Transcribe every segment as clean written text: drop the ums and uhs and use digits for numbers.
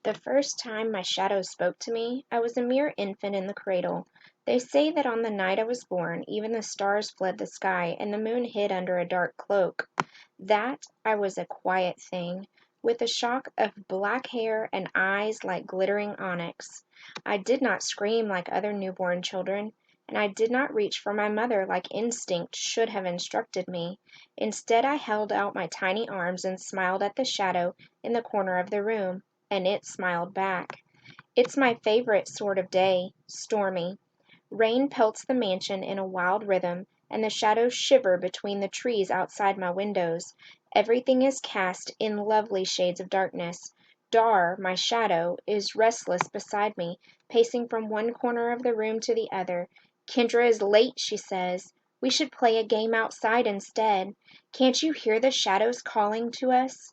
The first time my shadow spoke to me, I was a mere infant in the cradle. They say that on the night I was born, even the stars fled the sky, and the moon hid under a dark cloak. That I was a quiet thing, with a shock of black hair and eyes like glittering onyx. I did not scream like other newborn children, and I did not reach for my mother like instinct should have instructed me. Instead, I held out my tiny arms and smiled at the shadow in the corner of the room, and it smiled back. It's my favorite sort of day, stormy. Rain pelts the mansion in a wild rhythm, and the shadows shiver between the trees outside my windows. Everything is cast in lovely shades of darkness. Dar, my shadow, is restless beside me, pacing from one corner of the room to the other. Kendra is late, she says. We should play a game outside instead. Can't you hear the shadows calling to us?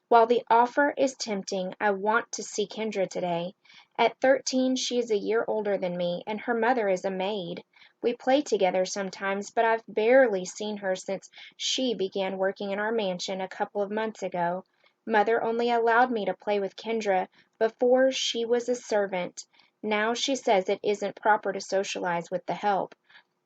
While the offer is tempting, I want to see Kendra today. At 13, she is a year older than me, and her mother is a maid. We play together sometimes, but I've barely seen her since she began working in our mansion a couple of months ago. Mother only allowed me to play with Kendra before she was a servant. Now she says it isn't proper to socialize with the help.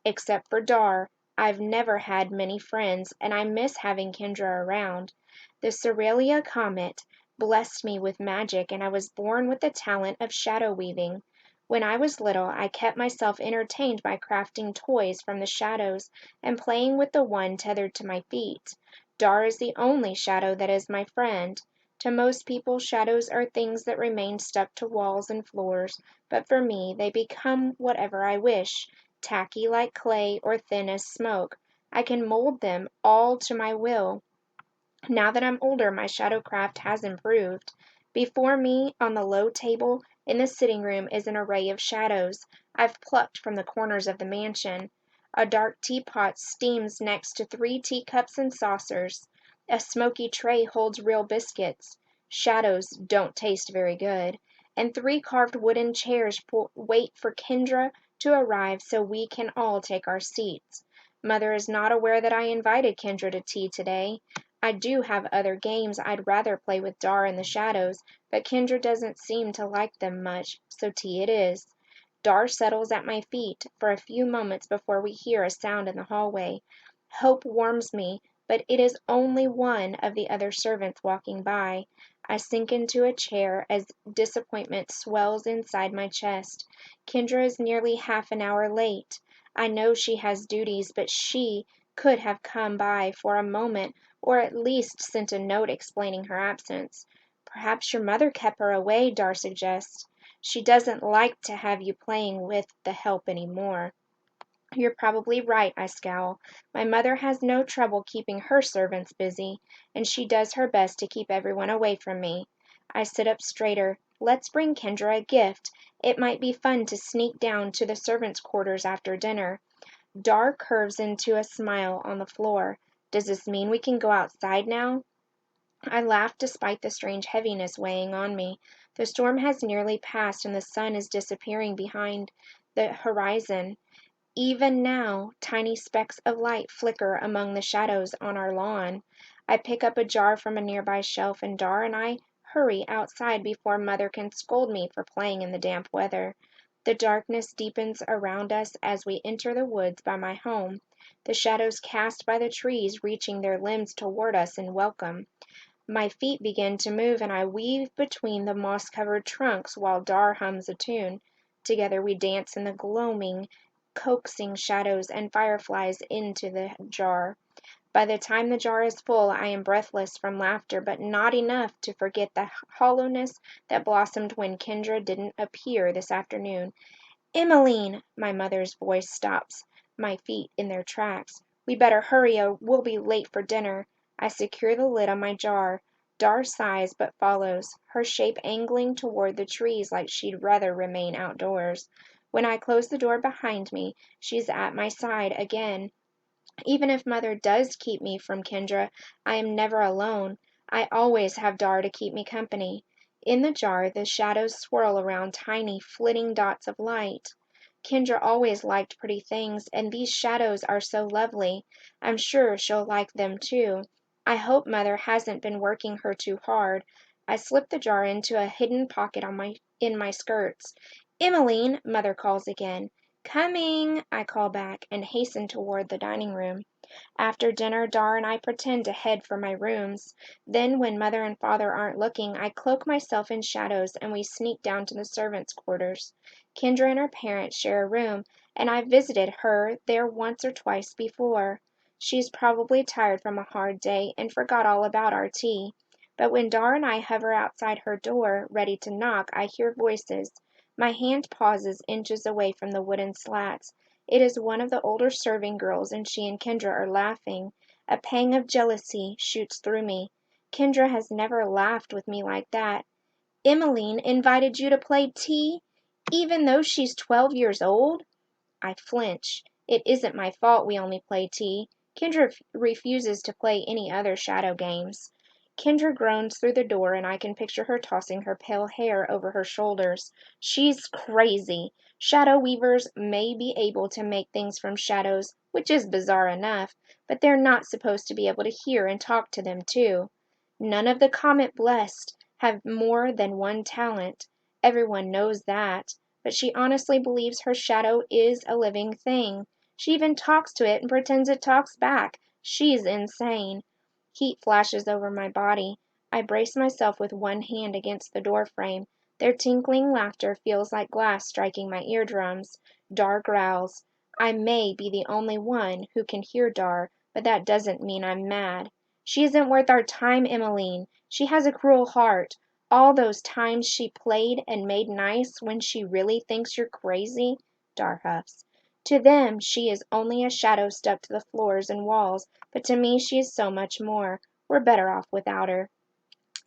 Except for Dar, I've never had many friends, and I miss having Kendra around. The Cerealia comet blessed me with magic, and I was born with the talent of shadow weaving. When I was little, I kept myself entertained by crafting toys from the shadows and playing with the one tethered to my feet. Dar is the only shadow that is my friend. To most people, shadows are things that remain stuck to walls and floors, but for me, they become whatever I wish, tacky like clay or thin as smoke. I can mold them all to my will. Now that I'm older, my shadow craft has improved. Before me, on the low table in the sitting room, is an array of shadows I've plucked from the corners of the mansion. A dark teapot steams next to 3 teacups and saucers. A smoky tray holds real biscuits. Shadows don't taste very good. And 3 carved wooden chairs wait for Kendra to arrive so we can all take our seats. Mother is not aware that I invited Kendra to tea today. I do have other games I'd rather play with Dar and the shadows, but Kendra doesn't seem to like them much, so tea it is. Dar settles at my feet for a few moments before we hear a sound in the hallway. Hope warms me, but it is only one of the other servants walking by. I sink into a chair as disappointment swells inside my chest. Kendra is nearly half an hour late. I know she has duties, but she could have come by for a moment or at least sent a note explaining her absence. Perhaps your mother kept her away, Dar suggests. She doesn't like to have you playing with the help any more. You're probably right, I scowl. My mother has no trouble keeping her servants busy, and she does her best to keep everyone away from me. I sit up straighter. Let's bring Kendra a gift. It might be fun to sneak down to the servants' quarters after dinner. Dar curves into a smile on the floor. Does this mean we can go outside now? I laugh despite the strange heaviness weighing on me. The storm has nearly passed and the sun is disappearing behind the horizon. Even now, tiny specks of light flicker among the shadows on our lawn. I pick up a jar from a nearby shelf and Dar and I hurry outside before Mother can scold me for playing in the damp weather. The darkness deepens around us as we enter the woods by my home, the shadows cast by the trees reaching their limbs toward us in welcome. My feet begin to move and I weave between the moss-covered trunks while Dar hums a tune. Together we dance in the gloaming, coaxing shadows and fireflies into the jar. By the time the jar is full, I am breathless from laughter, but not enough to forget the hollowness that blossomed when Kendra didn't appear this afternoon. Emmeline! My mother's voice stops my feet in their tracks. We better hurry or we'll be late for dinner. I secure the lid on my jar. Dar sighs but follows, her shape angling toward the trees like she'd rather remain outdoors. When I close the door behind me, she's at my side again. Even if Mother does keep me from Kendra, I am never alone. I always have Dar to keep me company. In the jar, the shadows swirl around tiny, flitting dots of light. Kendra always liked pretty things, and these shadows are so lovely. I'm sure she'll like them too. I hope Mother hasn't been working her too hard. I slip the jar into a hidden pocket in my skirts. Emmeline, Mother calls again. Coming, I call back, and hasten toward the dining room. After dinner, Dar and I pretend to head for my rooms. Then, when Mother and Father aren't looking, I cloak myself in shadows and we sneak down to the servants' quarters. Kendra and her parents share a room, and I've visited her there once or twice before. She's probably tired from a hard day and forgot all about our tea. But when Dar and I hover outside her door, ready to knock, I hear voices. My hand pauses inches away from the wooden slats. It is one of the older serving girls, and she and Kendra are laughing. A pang of jealousy shoots through me. Kendra has never laughed with me like that. Emmeline invited you to play tea, even though she's 12 years old? I flinch. It isn't my fault we only play tea. Kendra refuses to play any other shadow games. Kendra groans through the door, and I can picture her tossing her pale hair over her shoulders. She's crazy. Shadow weavers may be able to make things from shadows, which is bizarre enough, but they're not supposed to be able to hear and talk to them too. None of the Comet Blessed have more than one talent. Everyone knows that. But she honestly believes her shadow is a living thing. She even talks to it and pretends it talks back. She's insane. Heat flashes over my body. I brace myself with one hand against the door frame. Their tinkling laughter feels like glass striking my eardrums. Dar growls. I may be the only one who can hear Dar, but that doesn't mean I'm mad. She isn't worth our time, Emmeline. She has a cruel heart. All those times she played and made nice when she really thinks you're crazy, Dar huffs. To them she is only a shadow stuck to the floors and walls, but to me she is so much more. We're better off without her.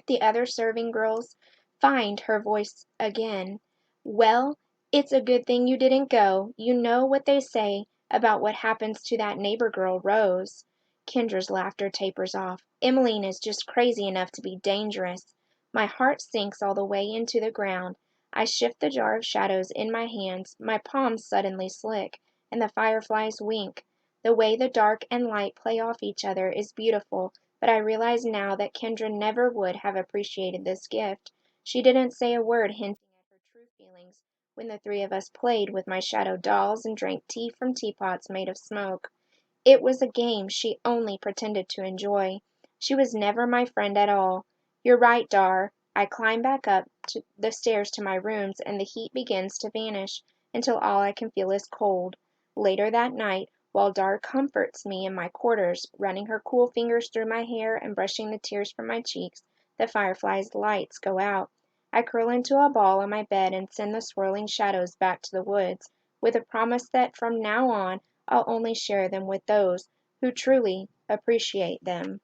The other serving girls find her voice again. Well, it's a good thing you didn't go. You know what they say about what happens to that neighbor girl, Rose. Kendra's laughter tapers off. Emmeline is just crazy enough to be dangerous. My heart sinks all the way into the ground. I shift the jar of shadows in my hands. My palms suddenly slick, and the fireflies wink. The way the dark and light play off each other is beautiful, but I realize now that Kendra never would have appreciated this gift. She didn't say a word hinting at her true feelings when the three of us played with my shadow dolls and drank tea from teapots made of smoke. It was a game she only pretended to enjoy. She was never my friend at all. You're right, Dar. I climb back up to the stairs to my rooms, and the heat begins to vanish until all I can feel is cold. Later that night, while Dar comforts me in my quarters, running her cool fingers through my hair and brushing the tears from my cheeks, the fireflies' lights go out. I curl into a ball on my bed and send the swirling shadows back to the woods, with a promise that from now on I'll only share them with those who truly appreciate them.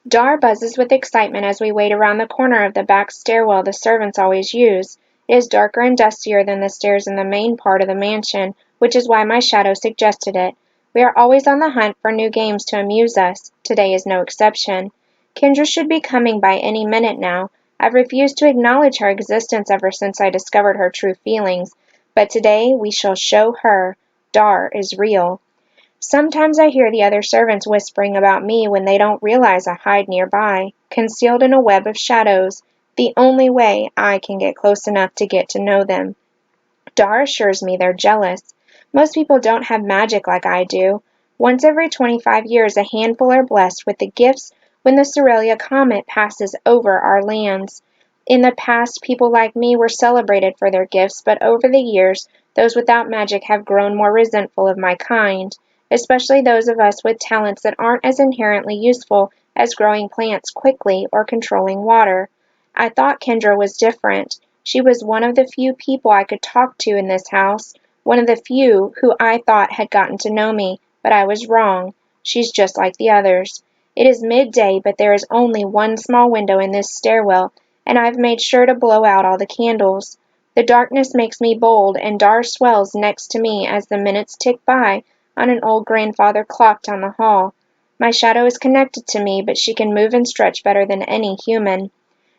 Dar buzzes with excitement as we wait around the corner of the back stairwell the servants always use. It is darker and dustier than the stairs in the main part of the mansion, which is why my shadow suggested it. We are always on the hunt for new games to amuse us. Today is no exception. Kendra should be coming by any minute now. I've refused to acknowledge her existence ever since I discovered her true feelings, but today we shall show her Dar is real. Sometimes I hear the other servants whispering about me when they don't realize I hide nearby, concealed in a web of shadows, the only way I can get close enough to get to know them. Dar assures me they're jealous. Most people don't have magic like I do. Once every 25 years, a handful are blessed with the gifts when the Sorelia comet passes over our lands. In the past, people like me were celebrated for their gifts, but over the years, those without magic have grown more resentful of my kind, especially those of us with talents that aren't as inherently useful as growing plants quickly or controlling water. I thought Kendra was different. She was one of the few people I could talk to in this house, one of the few who I thought had gotten to know me, but I was wrong. She's just like the others. It is midday, but there is only one small window in this stairwell, and I've made sure to blow out all the candles. The darkness makes me bold, and Dar swells next to me as the minutes tick by on an old grandfather clock down the hall. My shadow is connected to me, but she can move and stretch better than any human.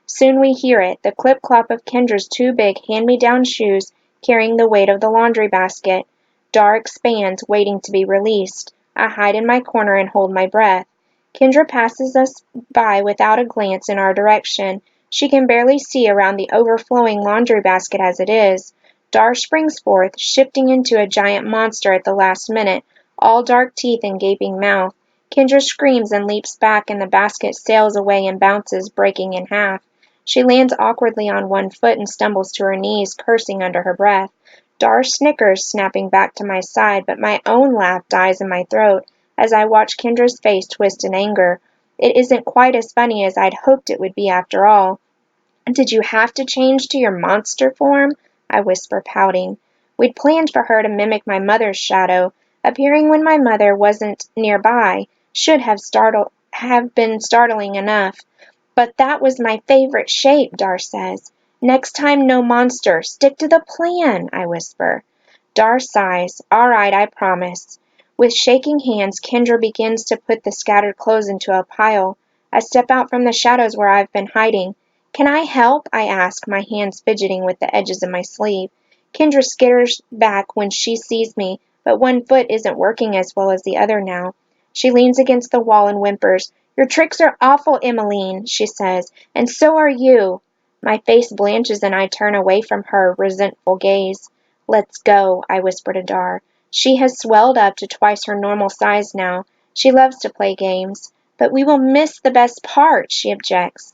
Soon we hear it, the clip-clop of Kendra's two big hand-me-down shoes carrying the weight of the laundry basket. Dar expands, waiting to be released. I hide in my corner and hold my breath. Kendra passes us by without a glance in our direction. She can barely see around the overflowing laundry basket as it is. Dar springs forth, shifting into a giant monster at the last minute, all dark teeth and gaping mouth. Kendra screams and leaps back, and the basket sails away and bounces, breaking in half. She lands awkwardly on one foot and stumbles to her knees, cursing under her breath. Dar snickers, snapping back to my side, but my own laugh dies in my throat as I watch Kendra's face twist in anger. It isn't quite as funny as I'd hoped it would be after all. "Did you have to change to your monster form?" I whisper, pouting. We'd planned for her to mimic my mother's shadow. Appearing when my mother wasn't nearby should have been startling enough. "But that was my favorite shape," Dar says. "Next time no monster. Stick to the plan," I whisper. Dar sighs. "All right, I promise." With shaking hands, Kendra begins to put the scattered clothes into a pile. I step out from the shadows where I've been hiding. "Can I help?" I ask, my hands fidgeting with the edges of my sleeve. Kendra skitters back when she sees me, but one foot isn't working as well as the other now. She leans against the wall and whimpers. "Your tricks are awful, Emmeline," she says, "and so are you." My face blanches and I turn away from her resentful gaze. "Let's go," I whisper to Dar. She has swelled up to twice her normal size now. She loves to play games. "But we will miss the best part," she objects.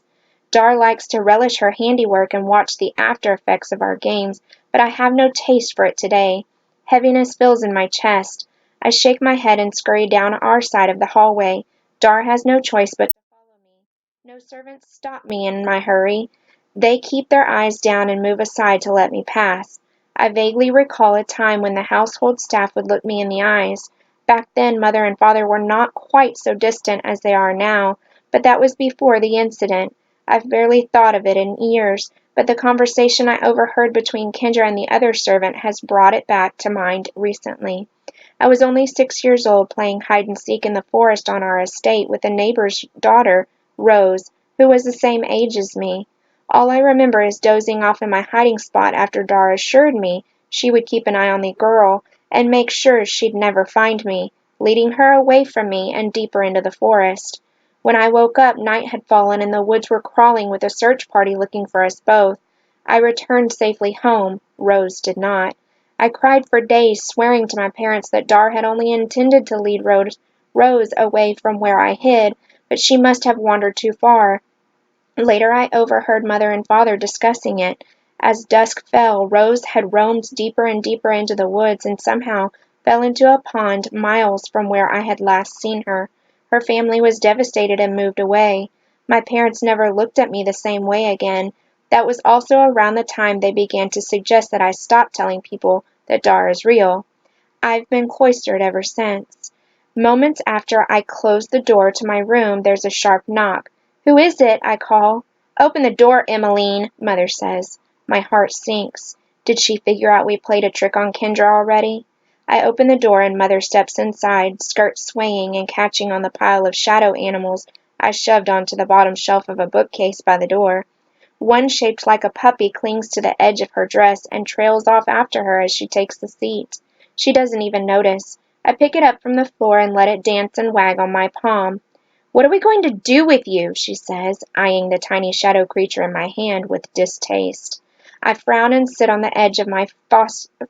Dar likes to relish her handiwork and watch the after effects of our games, but I have no taste for it today. Heaviness fills in my chest. I shake my head and scurry down our side of the hallway. Dar has no choice but to follow me. No servants stop me in my hurry. They keep their eyes down and move aside to let me pass. I vaguely recall a time when the household staff would look me in the eyes. Back then, Mother and Father were not quite so distant as they are now, but that was before the incident. I've barely thought of it in years, but the conversation I overheard between Kendra and the other servant has brought it back to mind recently. I was only 6 years old, playing hide and seek in the forest on our estate with a neighbor's daughter, Rose, who was the same age as me. All I remember is dozing off in my hiding spot after Dar assured me she would keep an eye on the girl and make sure she'd never find me, leading her away from me and deeper into the forest. When I woke up, night had fallen and the woods were crawling with a search party looking for us both. I returned safely home. Rose did not. I cried for days, swearing to my parents that Dar had only intended to lead Rose away from where I hid, but she must have wandered too far. Later I overheard Mother and Father discussing it. As dusk fell, Rose had roamed deeper and deeper into the woods and somehow fell into a pond miles from where I had last seen her. Her family was devastated and moved away. My parents never looked at me the same way again. That was also around the time they began to suggest that I stop telling people that Dar is real. I've been cloistered ever since. Moments after I close the door to my room, there's a sharp knock. "Who is it?" I call. "Open the door, Emmeline," Mother says. My heart sinks. Did she figure out we played a trick on Kendra already? I open the door and Mother steps inside, skirts swaying and catching on the pile of shadow animals I shoved onto the bottom shelf of a bookcase by the door. One shaped like a puppy clings to the edge of her dress and trails off after her as she takes the seat. She doesn't even notice. I pick it up from the floor and let it dance and wag on my palm. "What are we going to do with you?" she says, eyeing the tiny shadow creature in my hand with distaste. I frown and sit on the edge of my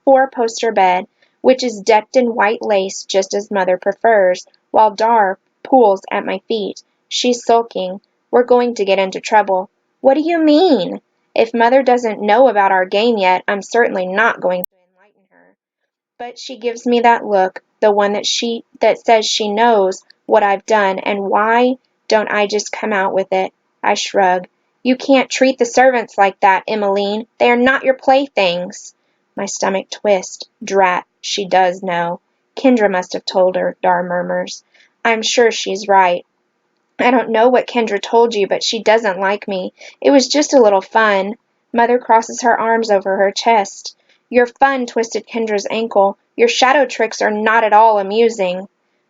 four-poster bed, which is decked in white lace just as Mother prefers, while Dar pools at my feet. She's sulking. We're going to get into trouble. "What do you mean?" If Mother doesn't know about our game yet, I'm certainly not going to enlighten her. But she gives me that look, the one that says she knows what I've done, and why don't I just come out with it? I shrug. "You can't treat the servants like that, Emmeline. They are not your playthings." My stomach twists. Drat, she does know. Kendra must have told her, Dar murmurs. I'm sure she's right. "I don't know what Kendra told you, but she doesn't like me. It was just a little fun." Mother crosses her arms over her chest. "Your fun twisted Kendra's ankle. Your shadow tricks are not at all amusing."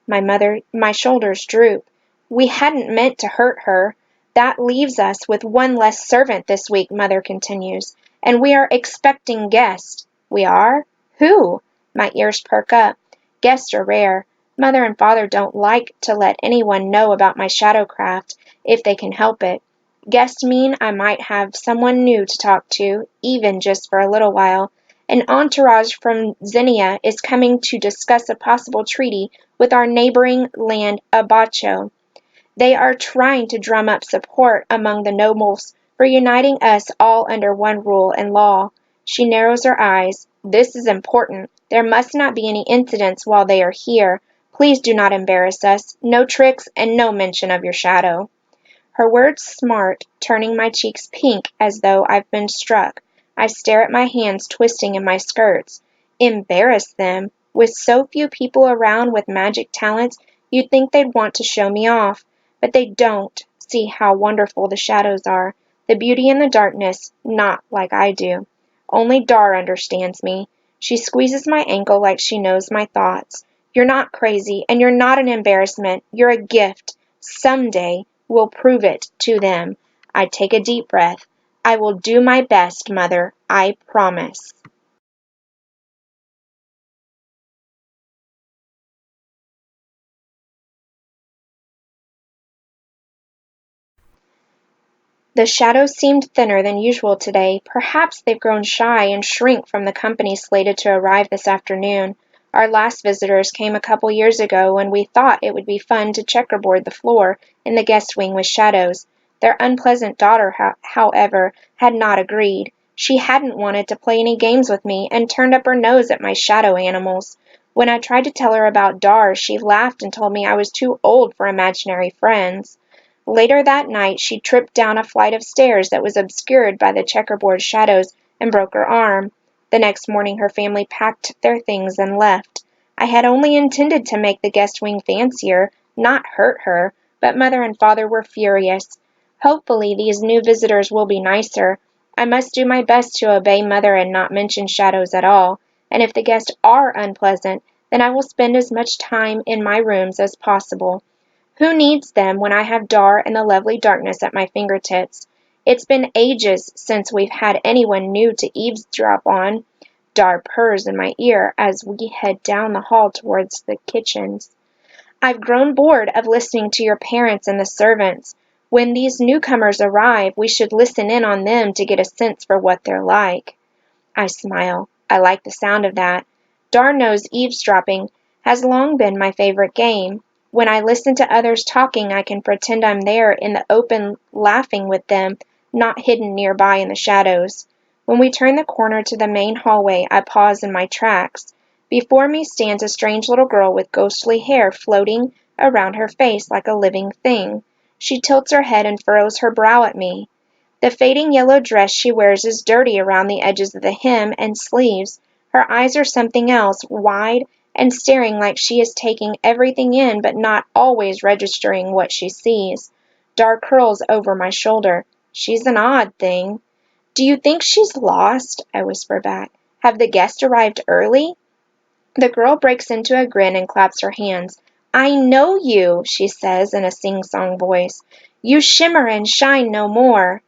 My shoulders droop. "We hadn't meant to hurt her." That leaves us with one less servant this week, Mother continues, and we are expecting guests. We are? Who? My ears perk up. Guests are rare. Mother and Father don't like to let anyone know about my shadowcraft, if they can help it. Guests mean I might have someone new to talk to, even just for a little while. An entourage from Xenia is coming to discuss a possible treaty with our neighboring land Abacho. They are trying to drum up support among the nobles for uniting us all under one rule and law. She narrows her eyes. This is important. There must not be any incidents while they are here. Please do not embarrass us. No tricks and no mention of your shadow. Her words smart, turning my cheeks pink as though I've been struck. I stare at my hands twisting in my skirts. Embarrass them? With so few people around with magic talents, you'd think they'd want to show me off. But they don't see how wonderful the shadows are. The beauty in the darkness, not like I do. Only Dar understands me. She squeezes my ankle like she knows my thoughts. You're not crazy, and you're not an embarrassment. You're a gift. Someday we'll prove it to them. I take a deep breath. I will do my best, Mother. I promise. The shadows seemed thinner than usual today. Perhaps they've grown shy and shrink from the company slated to arrive this afternoon. Our last visitors came a couple years ago when we thought it would be fun to checkerboard the floor in the guest wing with shadows. Their unpleasant daughter, however, had not agreed. She hadn't wanted to play any games with me and turned up her nose at my shadow animals. When I tried to tell her about Dar, she laughed and told me I was too old for imaginary friends. Later that night she tripped down a flight of stairs that was obscured by the checkerboard shadows and broke her arm. The next morning her family packed their things and left. I had only intended to make the guest wing fancier, not hurt her, but Mother and Father were furious. Hopefully these new visitors will be nicer. I must do my best to obey Mother and not mention shadows at all, and if the guests are unpleasant, then I will spend as much time in my rooms as possible. Who needs them when I have Dar and the lovely darkness at my fingertips? It's been ages since we've had anyone new to eavesdrop on. Dar purrs in my ear as we head down the hall towards the kitchens. I've grown bored of listening to your parents and the servants. When these newcomers arrive, we should listen in on them to get a sense for what they're like. I smile. I like the sound of that. Dar knows eavesdropping has long been my favorite game. When I listen to others talking, I can pretend I'm there in the open laughing with them, not hidden nearby in the shadows. When we turn the corner to the main hallway, I pause in my tracks. Before me stands a strange little girl with ghostly hair floating around her face like a living thing. She tilts her head and furrows her brow at me. The fading yellow dress she wears is dirty around the edges of the hem and sleeves. Her eyes are something else, wide and staring like she is taking everything in but not always registering what she sees. Dar curls over my shoulder. She's an odd thing. Do you think she's lost? I whisper back. Have the guests arrived early? The girl breaks into a grin and claps her hands. I know you, she says in a sing-song voice. You shimmer and shine no more.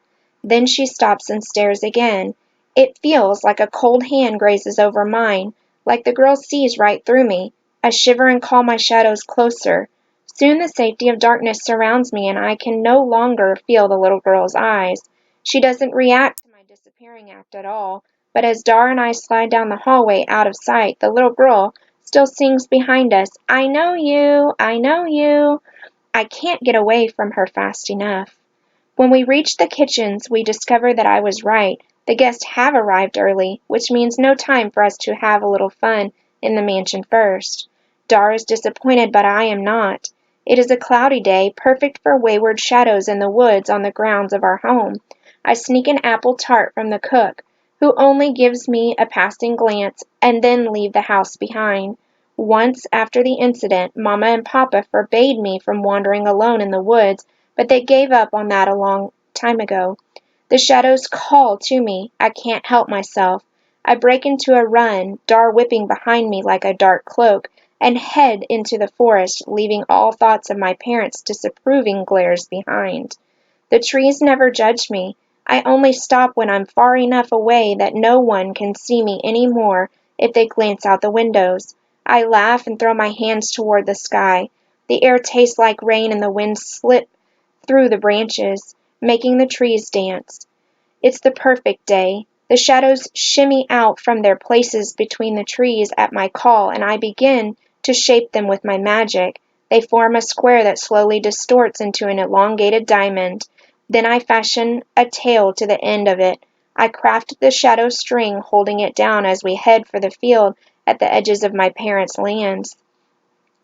Then she stops and stares again. It feels like a cold hand grazes over mine, like the girl sees right through me. I shiver and call my shadows closer. Soon the safety of darkness surrounds me and I can no longer feel the little girl's eyes. She doesn't react to my disappearing act at all. But as Dar and I slide down the hallway out of sight, the little girl still sings behind us, I know you, I know you. I can't get away from her fast enough. When we reach the kitchens, we discover that I was right. The guests have arrived early, which means no time for us to have a little fun in the mansion first. Dar is disappointed, but I am not. It is a cloudy day, perfect for wayward shadows in the woods on the grounds of our home. I sneak an apple tart from the cook, who only gives me a passing glance and then leave the house behind. Once after the incident, Mama and Papa forbade me from wandering alone in the woods, but they gave up on that a long time ago. The shadows call to me. I can't help myself. I break into a run, Dar whipping behind me like a dark cloak, and head into the forest, leaving all thoughts of my parents' disapproving glares behind. The trees never judge me. I only stop when I'm far enough away that no one can see me any more if they glance out the windows. I laugh and throw my hands toward the sky. The air tastes like rain and the wind slips through the branches, making the trees dance. It's the perfect day. The shadows shimmy out from their places between the trees at my call, and I begin to shape them with my magic. They form a square that slowly distorts into an elongated diamond. Then I fashion a tail to the end of it. I craft the shadow string, holding it down as we head for the field at the edges of my parents' lands.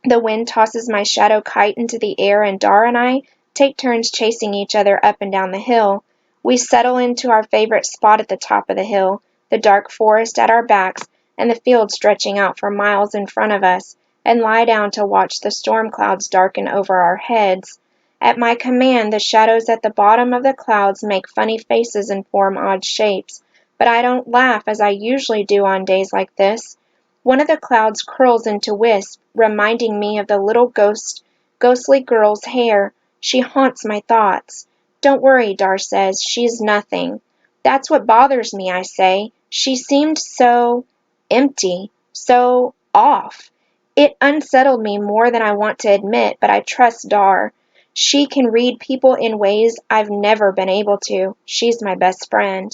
The wind tosses my shadow kite into the air, and Dar and I take turns chasing each other up and down the hill. We settle into our favorite spot at the top of the hill, the dark forest at our backs and the field stretching out for miles in front of us, and lie down to watch the storm clouds darken over our heads. At my command, the shadows at the bottom of the clouds make funny faces and form odd shapes, but I don't laugh as I usually do on days like this. One of the clouds curls into wisp, reminding me of the little ghostly girl's hair. She haunts my thoughts. Don't worry, Dar says. She's nothing. That's what bothers me, I say. She seemed so empty, so off. It unsettled me more than I want to admit, but I trust Dar. She can read people in ways I've never been able to. She's my best friend.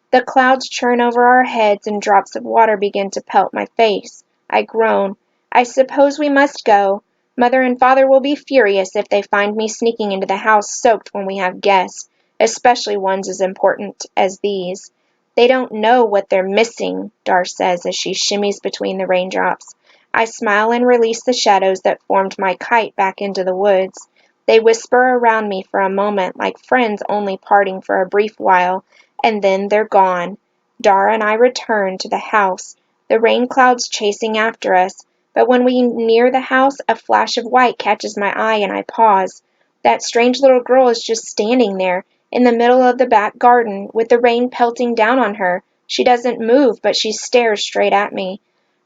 The clouds churn over our heads and drops of water begin to pelt my face. I groan. I suppose we must go. Mother and Father will be furious if they find me sneaking into the house soaked when we have guests, especially ones as important as these. They don't know what they're missing, Dar says as she shimmies between the raindrops. I smile and release the shadows that formed my kite back into the woods. They whisper around me for a moment like friends only parting for a brief while, and then they're gone. Dar and I return to the house, the rain clouds chasing after us, but when we near the house a flash of white catches my eye and I pause. That strange little girl is just standing there, in the middle of the back garden, with the rain pelting down on her. She doesn't move, but she stares straight at me.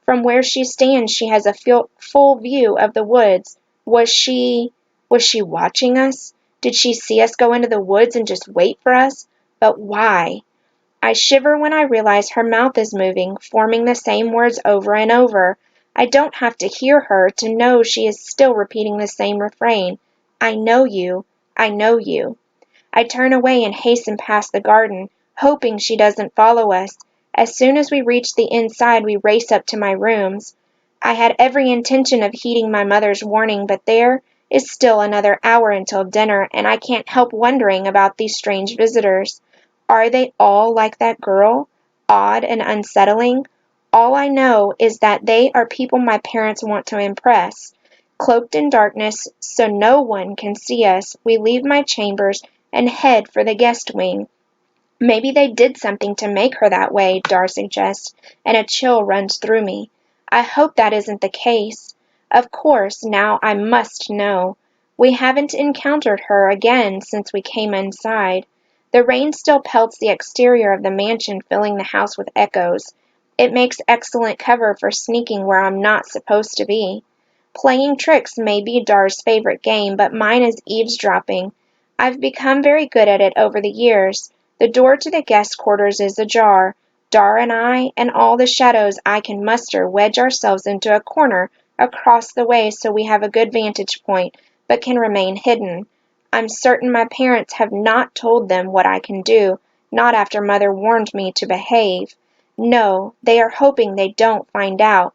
From where she stands she has a full view of the woods. Was she watching us? Did she see us go into the woods and just wait for us? But why? I shiver when I realize her mouth is moving, forming the same words over and over. I don't have to hear her to know she is still repeating the same refrain. I know you. I know you. I turn away and hasten past the garden, hoping she doesn't follow us. As soon as we reach the inside, we race up to my rooms. I had every intention of heeding my mother's warning, but there is still another hour until dinner, and I can't help wondering about these strange visitors. Are they all like that girl? Odd and unsettling? All I know is that they are people my parents want to impress. Cloaked in darkness, so no one can see us, we leave my chambers and head for the guest wing. Maybe they did something to make her that way, Dar suggests, and a chill runs through me. I hope that isn't the case. Of course, now I must know. We haven't encountered her again since we came inside. The rain still pelts the exterior of the mansion, filling the house with echoes. It makes excellent cover for sneaking where I'm not supposed to be. Playing tricks may be Dar's favorite game, but mine is eavesdropping. I've become very good at it over the years. The door to the guest quarters is ajar. Dar and I and all the shadows I can muster wedge ourselves into a corner across the way so we have a good vantage point, but can remain hidden. I'm certain my parents have not told them what I can do, not after Mother warned me to behave. No, they are hoping they don't find out.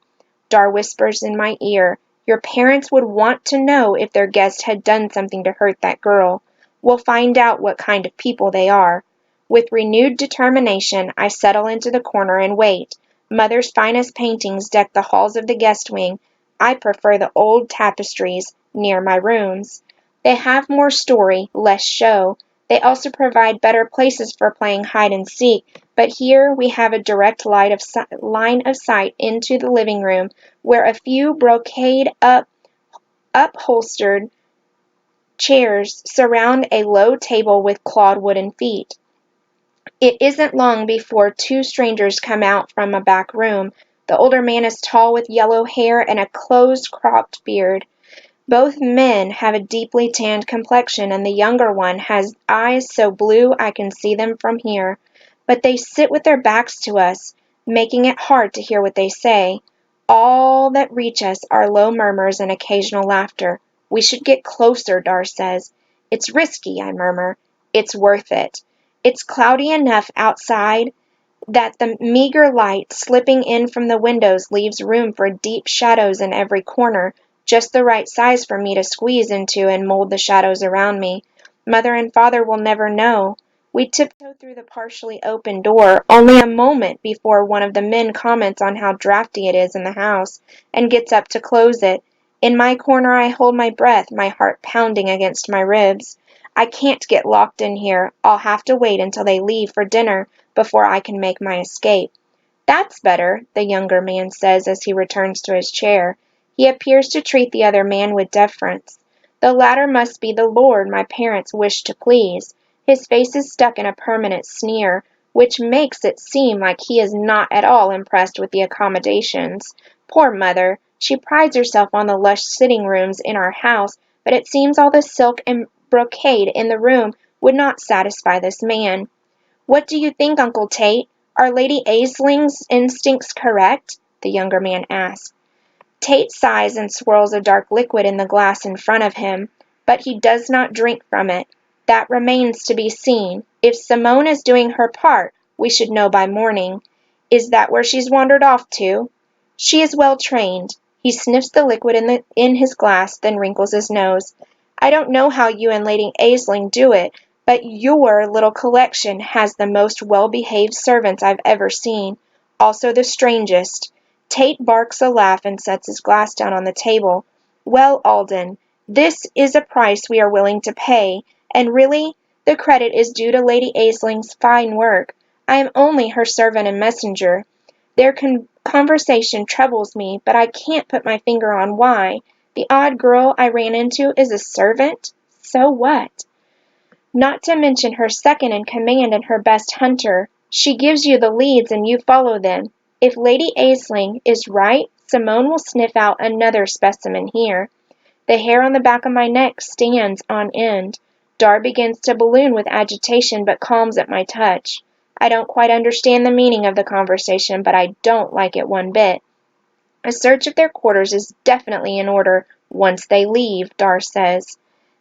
Dar whispers in my ear, "Your parents would want to know if their guest had done something to hurt that girl. We'll find out what kind of people they are." With renewed determination, I settle into the corner and wait. Mother's finest paintings deck the halls of the guest wing. I prefer the old tapestries near my rooms. They have more story, less show. They also provide better places for playing hide and seek, but here we have a direct line of sight into the living room, where a few brocade upholstered chairs surround a low table with clawed wooden feet. It isn't long before two strangers come out from a back room. The older man is tall with yellow hair and a close-cropped beard. Both men have a deeply tanned complexion, and the younger one has eyes so blue I can see them from here. But they sit with their backs to us, making it hard to hear what they say. All that reach us are low murmurs and occasional laughter. "We should get closer," Dar says. "It's risky," I murmur. "It's worth it." It's cloudy enough outside that the meager light slipping in from the windows leaves room for deep shadows in every corner, just the right size for me to squeeze into and mold the shadows around me. Mother and Father will never know. We tiptoe through the partially open door, only a moment before one of the men comments on how drafty it is in the house, and gets up to close it. In my corner I hold my breath, my heart pounding against my ribs. I can't get locked in here. I'll have to wait until they leave for dinner before I can make my escape. "That's better," the younger man says as he returns to his chair. He appears to treat the other man with deference. The latter must be the lord my parents wish to please. His face is stuck in a permanent sneer, which makes it seem like he is not at all impressed with the accommodations. Poor mother! She prides herself on the lush sitting rooms in our house, but it seems all the silk and brocade in the room would not satisfy this man. "What do you think, Uncle Tate? Are Lady Aisling's instincts correct?" the younger man asks. Tate sighs and swirls a dark liquid in the glass in front of him, but he does not drink from it. "That remains to be seen. If Simone is doing her part, we should know by morning. Is that where she's wandered off to?" "She is well trained." He sniffs the liquid in his glass, then wrinkles his nose. "I don't know how you and Lady Aisling do it, but your little collection has the most well-behaved servants I've ever seen. Also the strangest." Tate barks a laugh and sets his glass down on the table. "Well, Alden, this is a price we are willing to pay, and really, the credit is due to Lady Aisling's fine work. I am only her servant and messenger. Their conversation troubles me, but I can't put my finger on why. The odd girl I ran into is a servant? So what? Not to mention her second in command and her best hunter. She gives you the leads and you follow them. If Lady Aisling is right, Simone will sniff out another specimen here." The hair on the back of my neck stands on end. Dar begins to balloon with agitation but calms at my touch. I don't quite understand the meaning of the conversation, but I don't like it one bit. "A search of their quarters is definitely in order once they leave," Dar says.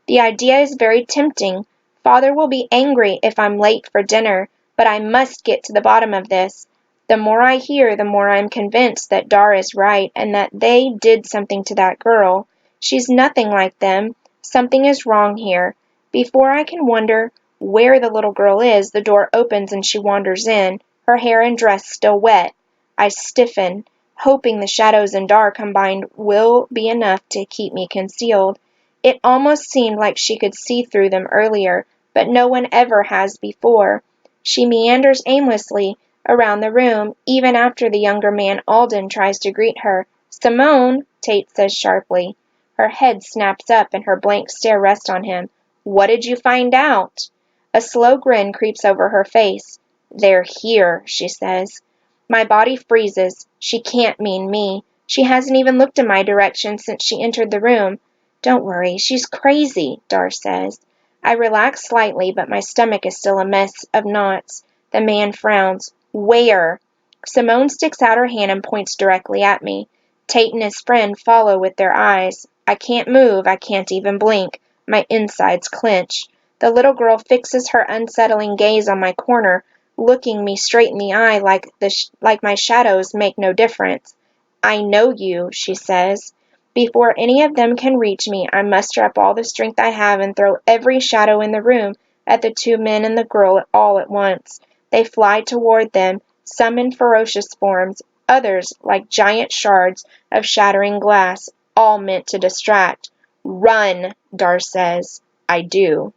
"The idea is very tempting. Father will be angry if I'm late for dinner, but I must get to the bottom of this. The more I hear, the more I'm convinced that Dar is right and that they did something to that girl. She's nothing like them. Something is wrong here. Before I can wonder where the little girl is, the door opens and she wanders in, her hair and dress still wet. I stiffen, hoping the shadows and Dar combined will be enough to keep me concealed. It almost seemed like she could see through them earlier, but no one ever has before. She meanders aimlessly around the room, even after the younger man Alden tries to greet her. "Simone," Tate says sharply. Her head snaps up and her blank stare rests on him. "What did you find out?" A slow grin creeps over her face. "They're here," she says. My body freezes. She can't mean me. She hasn't even looked in my direction since she entered the room. "Don't worry, she's crazy," Dar says. I relax slightly, but my stomach is still a mess of knots. The man frowns. "Where?" Simone sticks out her hand and points directly at me. Tate and his friend follow with their eyes. I can't move, I can't even blink. My insides clench. The little girl fixes her unsettling gaze on my corner, looking me straight in the eye like my shadows make no difference. "I know you," she says. Before any of them can reach me, I muster up all the strength I have and throw every shadow in the room at the two men and the girl all at once. They fly toward them, some in ferocious forms, others like giant shards of shattering glass, all meant to distract. "Run," Dar says. I do.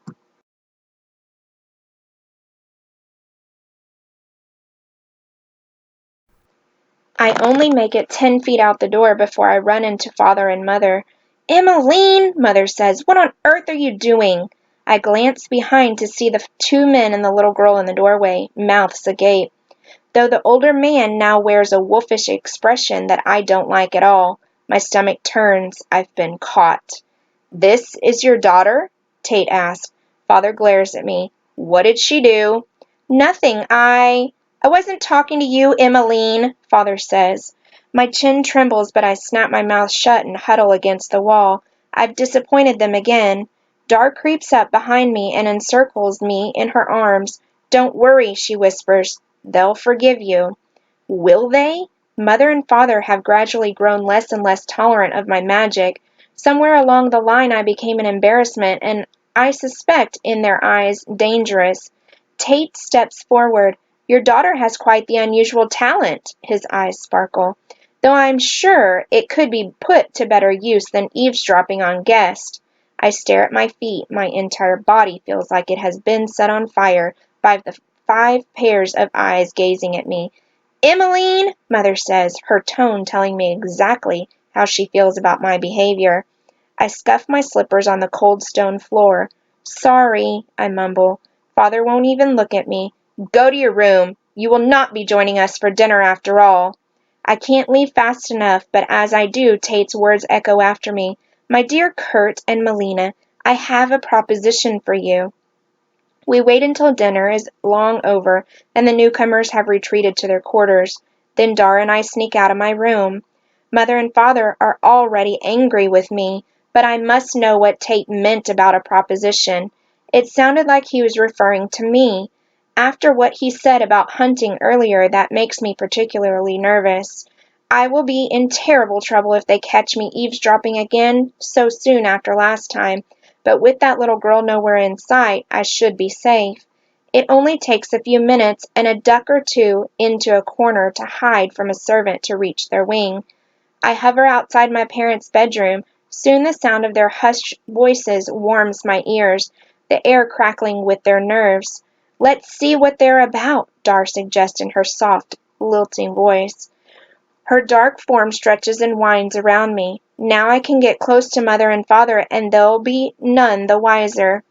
I only make it 10 feet out the door before I run into Father and Mother. "Emmeline," Mother says, "what on earth are you doing?" I glance behind to see the two men and the little girl in the doorway, mouths agape. Though the older man now wears a wolfish expression that I don't like at all. My stomach turns. I've been caught. "This is your daughter?" Tate asks. Father glares at me. "What did she do?" "Nothing. I wasn't talking to you, Emmeline," Father says. My chin trembles, but I snap my mouth shut and huddle against the wall. I've disappointed them again. Dar creeps up behind me and encircles me in her arms. "Don't worry," she whispers. "They'll forgive you." Will they? Mother and Father have gradually grown less and less tolerant of my magic. Somewhere along the line I became an embarrassment and, I suspect, in their eyes, dangerous. Tate steps forward. "Your daughter has quite the unusual talent." His eyes sparkle. "Though I'm sure it could be put to better use than eavesdropping on guests." I stare at my feet. My entire body feels like it has been set on fire by the 5 pairs of eyes gazing at me. "Emmeline," Mother says, her tone telling me exactly how she feels about my behavior. I scuff my slippers on the cold stone floor. "Sorry," I mumble. Father won't even look at me. "Go to your room. You will not be joining us for dinner after all." I can't leave fast enough, but as I do, Tate's words echo after me. "My dear Kurt and Melina, I have a proposition for you." We wait until dinner is long over and the newcomers have retreated to their quarters. Then Dar and I sneak out of my room. Mother and Father are already angry with me, but I must know what Tate meant about a proposition. It sounded like he was referring to me. After what he said about hunting earlier, that makes me particularly nervous. I will be in terrible trouble if they catch me eavesdropping again so soon after last time. But with that little girl nowhere in sight, I should be safe. It only takes a few minutes and a duck or two into a corner to hide from a servant to reach their wing. I hover outside my parents' bedroom. Soon the sound of their hushed voices warms my ears, the air crackling with their nerves. "Let's see what they're about," Dar suggests in her soft, lilting voice. Her dark form stretches and winds around me. Now I can get close to Mother and Father and they'll be none the wiser.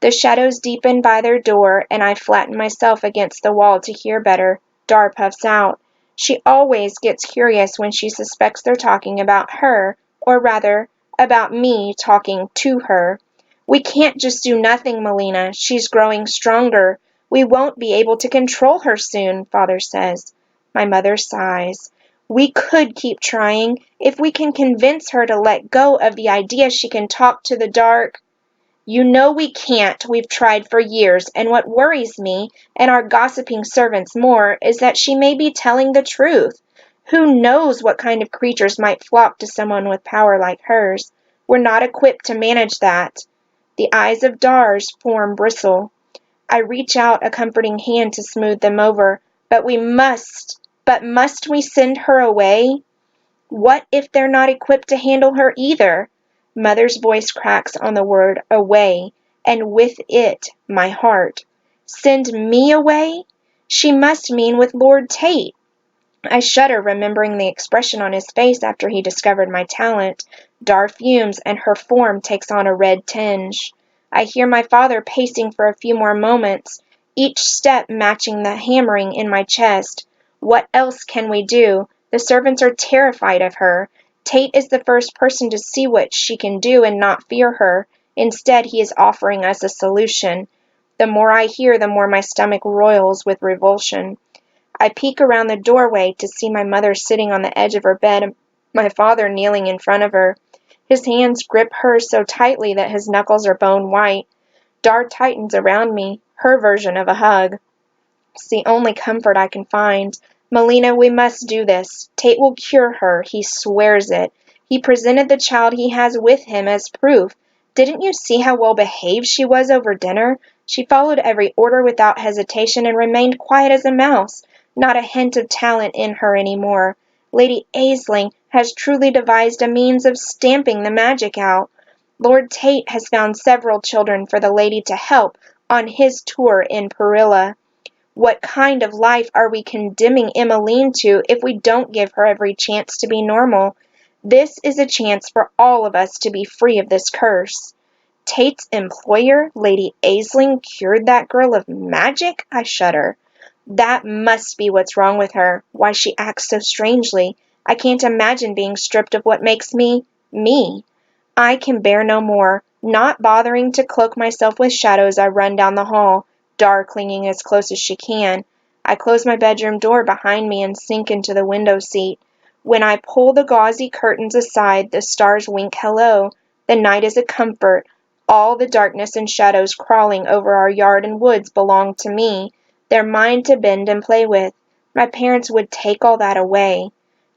The shadows deepen by their door, and I flatten myself against the wall to hear better. Dar puffs out. She always gets curious when she suspects they're talking about her, or rather, about me talking to her. "We can't just do nothing, Melina. She's growing stronger. We won't be able to control her soon," Father says. My mother sighs. "We could keep trying. If we can convince her to let go of the idea she can talk to the dark—" "You know we can't. We've tried for years, and what worries me, and our gossiping servants more, is that she may be telling the truth. Who knows what kind of creatures might flock to someone with power like hers? We're not equipped to manage that." The eyes of Dar's form bristle. I reach out a comforting hand to smooth them over. But must we send her away?" "What if they're not equipped to handle her either?" Mother's voice cracks on the word "away," and with it my heart. "Send me away?" She must mean with Lord Tate. I shudder, remembering the expression on his face after he discovered my talent. Dar fumes, and her form takes on a red tinge. I hear my father pacing for a few more moments, each step matching the hammering in my chest. What else can we do? The servants are terrified of her. Tate is the first person to see what she can do and not fear her. Instead, he is offering us a solution. The more I hear, the more my stomach roils with revulsion. I peek around the doorway to see my mother sitting on the edge of her bed and my father kneeling in front of her. His hands grip hers so tightly that his knuckles are bone white. Dar tightens around me, her version of a hug. It's the only comfort I can find. "Melina, we must do this. Tate will cure her. He swears it. He presented the child he has with him as proof. Didn't you see how well behaved she was over dinner? She followed every order without hesitation and remained quiet as a mouse. Not a hint of talent in her any more. Lady Aisling has truly devised a means of stamping the magic out. Lord Tate has found several children for the lady to help on his tour in Perilla. What kind of life are we condemning Emmeline to if we don't give her every chance to be normal? This is a chance for all of us to be free of this curse." Tate's employer, Lady Aisling, cured that girl of magic? I shudder. That must be what's wrong with her, why she acts so strangely. I can't imagine being stripped of what makes me, me. I can bear no more. Not bothering to cloak myself with shadows, I run down the hall, Dar clinging as close as she can. I close my bedroom door behind me and sink into the window seat. When I pull the gauzy curtains aside, the stars wink hello. The night is a comfort. All the darkness and shadows crawling over our yard and woods belong to me. They're mine to bend and play with. My parents would take all that away.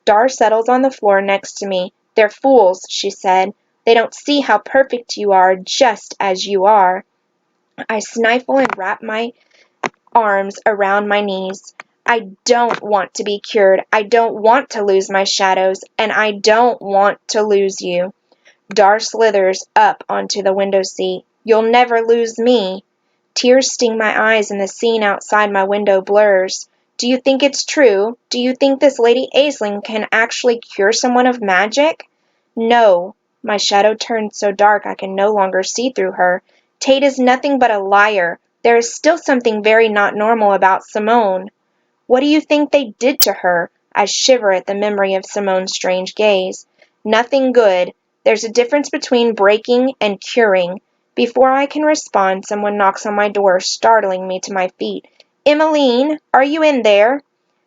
Dar settles on the floor next to me. They're fools, she said. They don't see how perfect you are, just as you are. I sniffle and wrap my arms around my knees. I don't want to be cured. I don't want to lose my shadows, and I don't want to lose you. Dar slithers up onto the window seat. You'll never lose me. Tears sting my eyes and the scene outside my window blurs. Do you think it's true? Do you think this Lady Aisling can actually cure someone of magic? No. My shadow turns so dark I can no longer see through her. Tate is nothing but a liar. There is still something very not normal about Simone. What do you think they did to her? I shiver at the memory of Simone's strange gaze. Nothing good. There's a difference between breaking and curing. Before I can respond, someone knocks on my door, startling me to my feet. Emmeline, are you in there?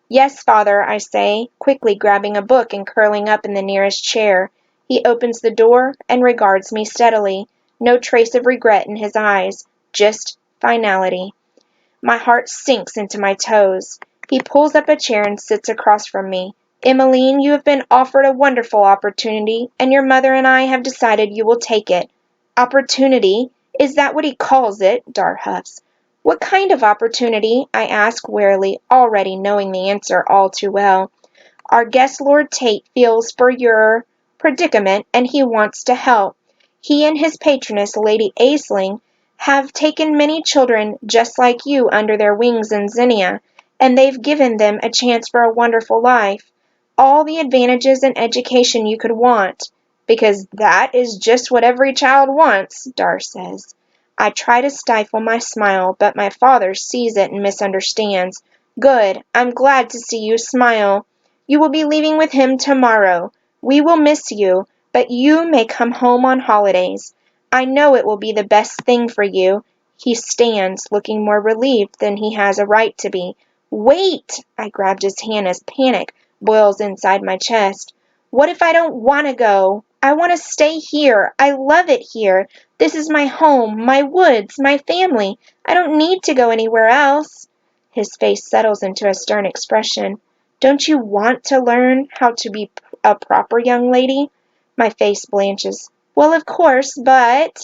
Yes, father, I say, quickly grabbing a book and curling up in the nearest chair. He opens the door and regards me steadily. No trace of regret in his eyes, just finality. My heart sinks into my toes. He pulls up a chair and sits across from me. Emmeline, you have been offered a wonderful opportunity, and your mother and I have decided you will take it. Opportunity? Is that what he calls it? Dar huffs. What kind of opportunity? I ask wearily, already knowing the answer all too well. Our guest Lord Tate feels for your predicament, and he wants to help. He and his patroness, Lady Aisling, have taken many children just like you under their wings in Zinnia, and they've given them a chance for a wonderful life. All the advantages and education you could want. Because that is just what every child wants, Dar says. I try to stifle my smile, but my father sees it and misunderstands. Good, I'm glad to see you smile. You will be leaving with him tomorrow. We will miss you, but you may come home on holidays. I know it will be the best thing for you. He stands, looking more relieved than he has a right to be. Wait! I grabbed his hand as panic boils inside my chest. What if I don't want to go? I want to stay here. I love it here. This is my home, my woods, my family. I don't need to go anywhere else. His face settles into a stern expression. Don't you want to learn how to be a proper young lady? My face blanches. Well, of course, but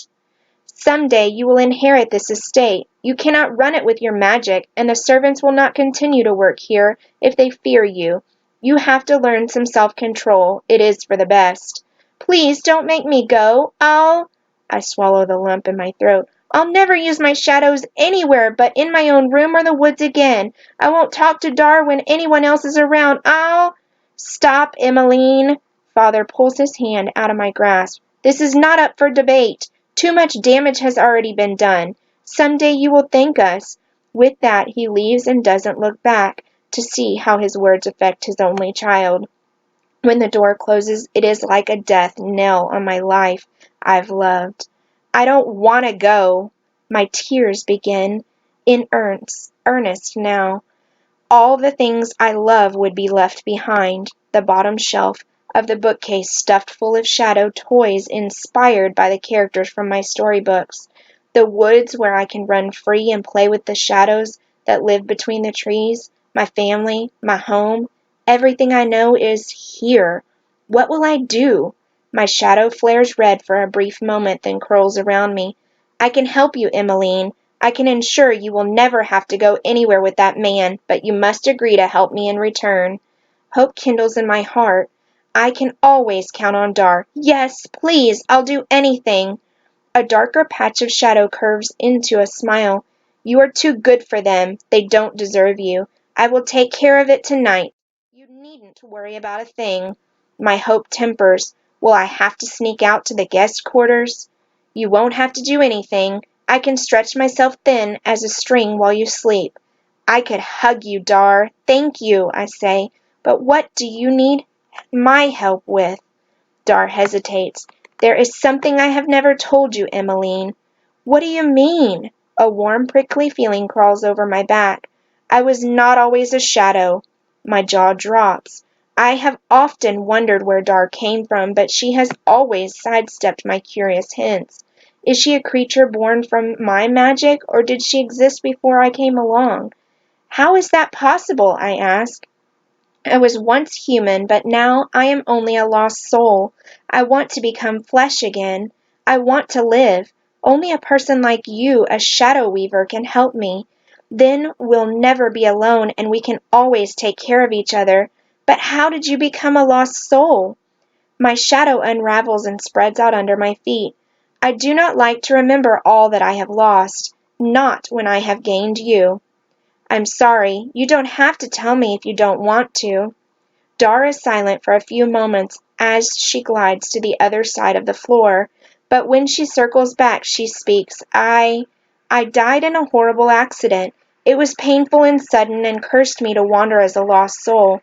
some day you will inherit this estate. You cannot run it with your magic, and the servants will not continue to work here if they fear you. You have to learn some self-control. It is for the best. Please don't make me go. I swallow the lump in my throat. I'll never use my shadows anywhere but in my own room or the woods again. I won't talk to Dar when anyone else is around. Stop, Emmeline. Father pulls his hand out of my grasp. This is not up for debate. Too much damage has already been done. Some day you will thank us. With that he leaves and doesn't look back to see how his words affect his only child. When the door closes, it is like a death knell on my life I've loved. I don't want to go. My tears begin in earnest now. All the things I love would be left behind, the bottom shelf of the bookcase stuffed full of shadow toys inspired by the characters from my storybooks, the woods where I can run free and play with the shadows that live between the trees, my family, my home. Everything I know is here. What will I do? My shadow flares red for a brief moment, then curls around me. I can help you, Emmeline. I can ensure you will never have to go anywhere with that man, but you must agree to help me in return. Hope kindles in my heart. I can always count on Dar. Yes, please, I'll do anything. A darker patch of shadow curves into a smile. You are too good for them. They don't deserve you. I will take care of it tonight. You needn't worry about a thing. My hope tempers. Will I have to sneak out to the guest quarters? You won't have to do anything. I can stretch myself thin as a string while you sleep. I could hug you, Dar. Thank you, I say. But what do you need my help with? Dar hesitates. "There is something I have never told you, Emmeline." "What do you mean?" A warm prickly feeling crawls over my back. I was not always a shadow. My jaw drops. I have often wondered where Dar came from, but she has always sidestepped my curious hints. Is she a creature born from my magic, or did she exist before I came along? "How is that possible?" I ask. "I was once human, but now I am only a lost soul. I want to become flesh again. I want to live. Only a person like you, a shadow weaver, can help me. Then we'll never be alone, and we can always take care of each other. But how did you become a lost soul?" My shadow unravels and spreads out under my feet. I do not like to remember all that I have lost, not when I have gained you. "I'm sorry. You don't have to tell me if you don't want to." Dar is silent for a few moments as she glides to the other side of the floor, but when she circles back she speaks. I died in a horrible accident. It was painful and sudden and cursed me to wander as a lost soul."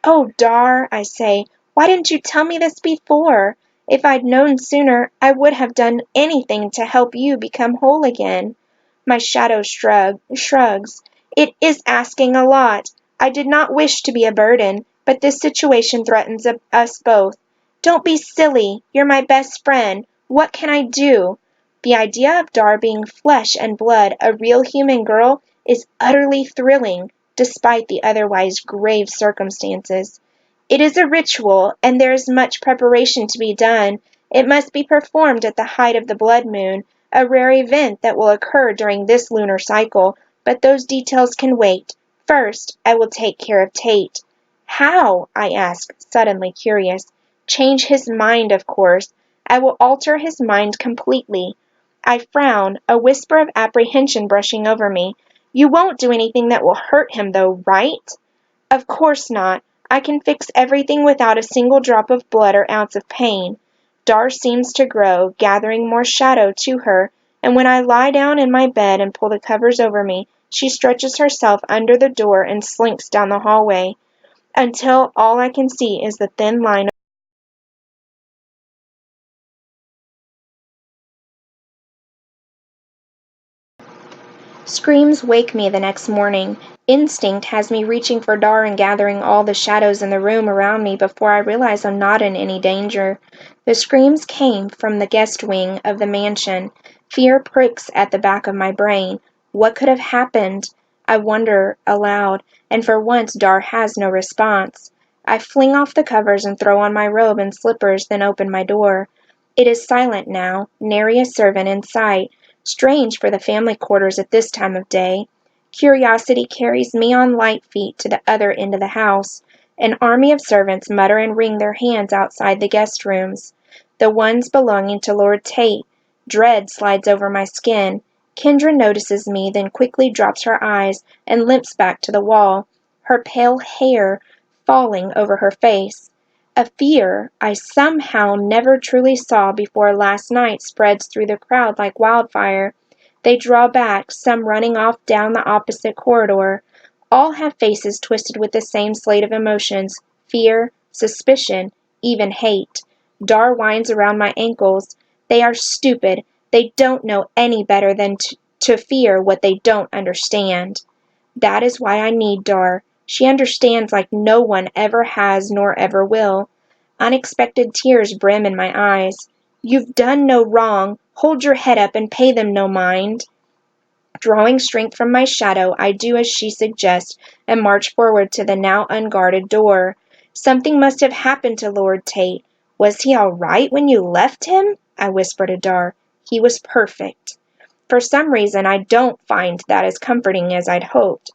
"Oh, Dar," I say, "why didn't you tell me this before? If I'd known sooner, I would have done anything to help you become whole again." My shadow shrugs. "It is asking a lot. I did not wish to be a burden, but this situation threatens us both. Don't be silly. You're my best friend. What can I do?" The idea of Dar being flesh and blood, a real human girl, is utterly thrilling, despite the otherwise grave circumstances. It is a ritual, and there is much preparation to be done. It must be performed at the height of the blood moon, a rare event that will occur during this lunar cycle, but those details can wait. First, I will take care of Tate." "How?" I ask, suddenly curious. "Change his mind, of course. I will alter his mind completely." I frown, a whisper of apprehension brushing over me. "You won't do anything that will hurt him, though, right?" "Of course not. I can fix everything without a single drop of blood or ounce of pain." Dar seems to grow, gathering more shadow to her, and when I lie down in my bed and pull the covers over me, she stretches herself under the door and slinks down the hallway, until all I can see is the thin line. Screams wake me the next morning. Instinct has me reaching for Dar and gathering all the shadows in the room around me before I realize I'm not in any danger. The screams came from the guest wing of the mansion. Fear pricks at the back of my brain. What could have happened? I wonder aloud, and for once Dar has no response. I fling off the covers and throw on my robe and slippers, then open my door. It is silent now, nary a servant in sight. Strange for the family quarters at this time of day. Curiosity carries me on light feet to the other end of the house. An army of servants mutter and wring their hands outside the guest rooms. The ones belonging to Lord Tate. Dread slides over my skin. Kendra notices me, then quickly drops her eyes and limps back to the wall, her pale hair falling over her face. A fear I somehow never truly saw before last night spreads through the crowd like wildfire. They draw back, some running off down the opposite corridor. All have faces twisted with the same slate of emotions: fear, suspicion, even hate. Dar winds around my ankles. They are stupid. They don't know any better than to fear what they don't understand. That is why I need Dar. She understands like no one ever has nor ever will. Unexpected tears brim in my eyes. "You've done no wrong. Hold your head up and pay them no mind." Drawing strength from my shadow, I do as she suggests and march forward to the now unguarded door. "Something must have happened to Lord Tate. Was he all right when you left him?" I whisper to Dar. "He was perfect." For some reason I don't find that as comforting as I'd hoped.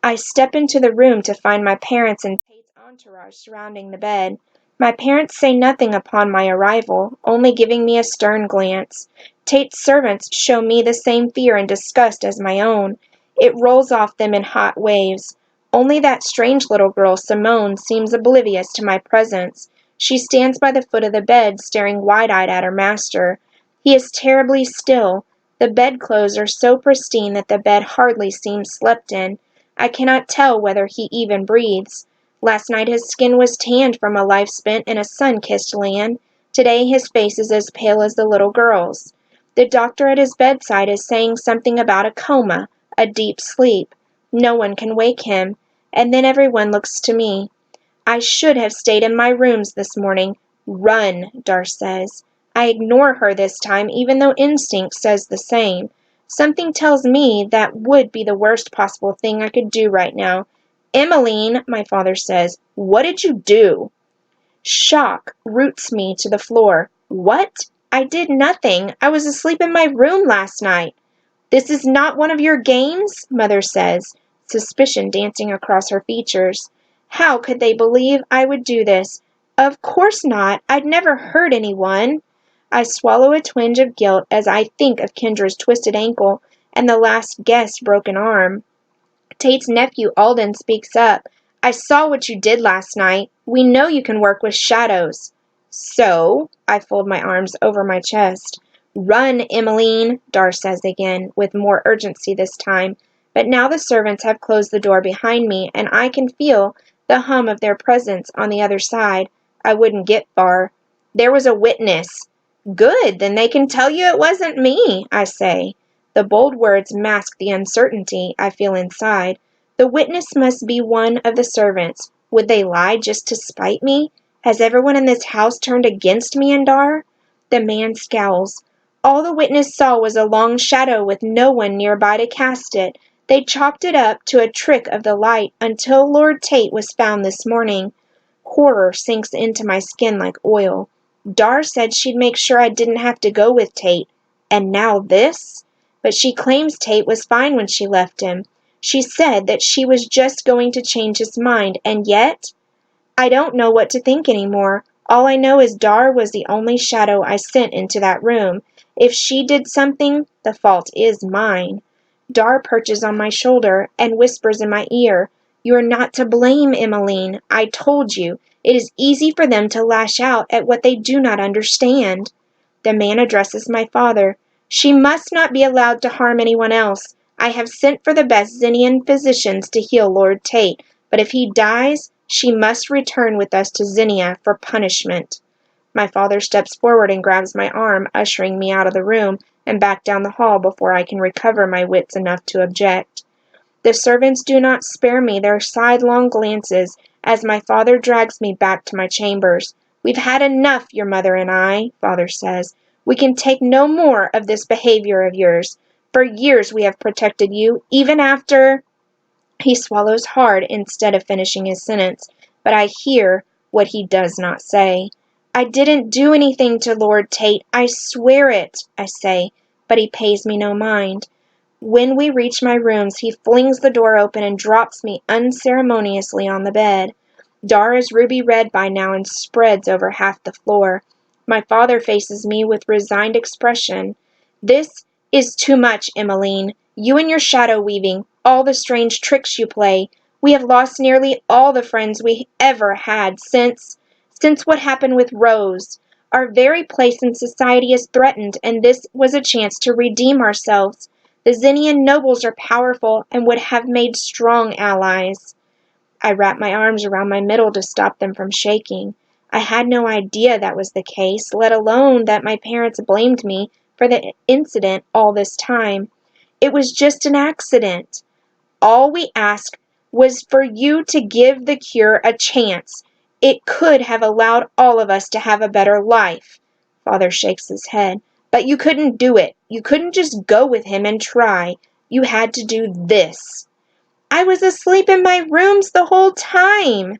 I step into the room to find my parents and Tate's entourage surrounding the bed. My parents say nothing upon my arrival, only giving me a stern glance. Tate's servants show me the same fear and disgust as my own. It rolls off them in hot waves. Only that strange little girl, Simone, seems oblivious to my presence. She stands by the foot of the bed, staring wide-eyed at her master. He is terribly still. The bedclothes are so pristine that the bed hardly seems slept in. I cannot tell whether he even breathes. Last night his skin was tanned from a life spent in a sun-kissed land. Today his face is as pale as the little girl's. The doctor at his bedside is saying something about a coma, a deep sleep. No one can wake him, and then everyone looks to me. I should have stayed in my rooms this morning. Run, Dar says. I ignore her this time, even though instinct says the same. Something tells me that would be the worst possible thing I could do right now. Emmeline, my father says, what did you do? Shock roots me to the floor. What? I did nothing. I was asleep in my room last night. This is not one of your games? Mother says, suspicion dancing across her features. How could they believe I would do this? Of course not. I'd never hurt anyone. I swallow a twinge of guilt as I think of Kendra's twisted ankle and the last guest's broken arm. Tate's nephew Alden speaks up. I saw what you did last night. We know you can work with shadows. So? I fold my arms over my chest. Run, Emmeline, Dar says again, with more urgency this time. But now the servants have closed the door behind me, and I can feel the hum of their presence on the other side. I wouldn't get far. There was a witness. Good, then they can tell you it wasn't me, I say. The bold words mask the uncertainty I feel inside. The witness must be one of the servants. Would they lie just to spite me? Has everyone in this house turned against me and Dar? The man scowls. All the witness saw was a long shadow with no one nearby to cast it. They chopped it up to a trick of the light until Lord Tate was found this morning. Horror sinks into my skin like oil. Dar said she'd make sure I didn't have to go with Tate. And now this? But she claims Tate was fine when she left him. She said that she was just going to change his mind, and yet I don't know what to think anymore. All I know is Dar was the only shadow I sent into that room. If she did something, the fault is mine. Dar perches on my shoulder and whispers in my ear, You are not to blame, Emmeline. I told you. It is easy for them to lash out at what they do not understand. The man addresses my father. She must not be allowed to harm anyone else. I have sent for the best Zinnian physicians to heal Lord Tate, but if he dies, she must return with us to Zinnia for punishment. My father steps forward and grabs my arm, ushering me out of the room and back down the hall before I can recover my wits enough to object. The servants do not spare me their sidelong glances as my father drags me back to my chambers. We've had enough, your mother and I, father says. We can take no more of this behavior of yours. For years we have protected you, even after... He swallows hard instead of finishing his sentence, but I hear what he does not say. I didn't do anything to Lord Tate. I swear it, I say, but he pays me no mind. When we reach my rooms, he flings the door open and drops me unceremoniously on the bed. Dar is ruby red by now and spreads over half the floor. My father faces me with resigned expression. This is too much, Emmeline. You and your shadow weaving, all the strange tricks you play. We have lost nearly all the friends we ever had since what happened with Rose. Our very place in society is threatened, and this was a chance to redeem ourselves. The Zinnian nobles are powerful and would have made strong allies. I wrapped my arms around my middle to stop them from shaking. I had no idea that was the case, let alone that my parents blamed me for the incident all this time. It was just an accident. All we asked was for you to give the cure a chance. It could have allowed all of us to have a better life. Father shakes his head. But you couldn't do it. You couldn't just go with him and try. You had to do this. I was asleep in my rooms the whole time.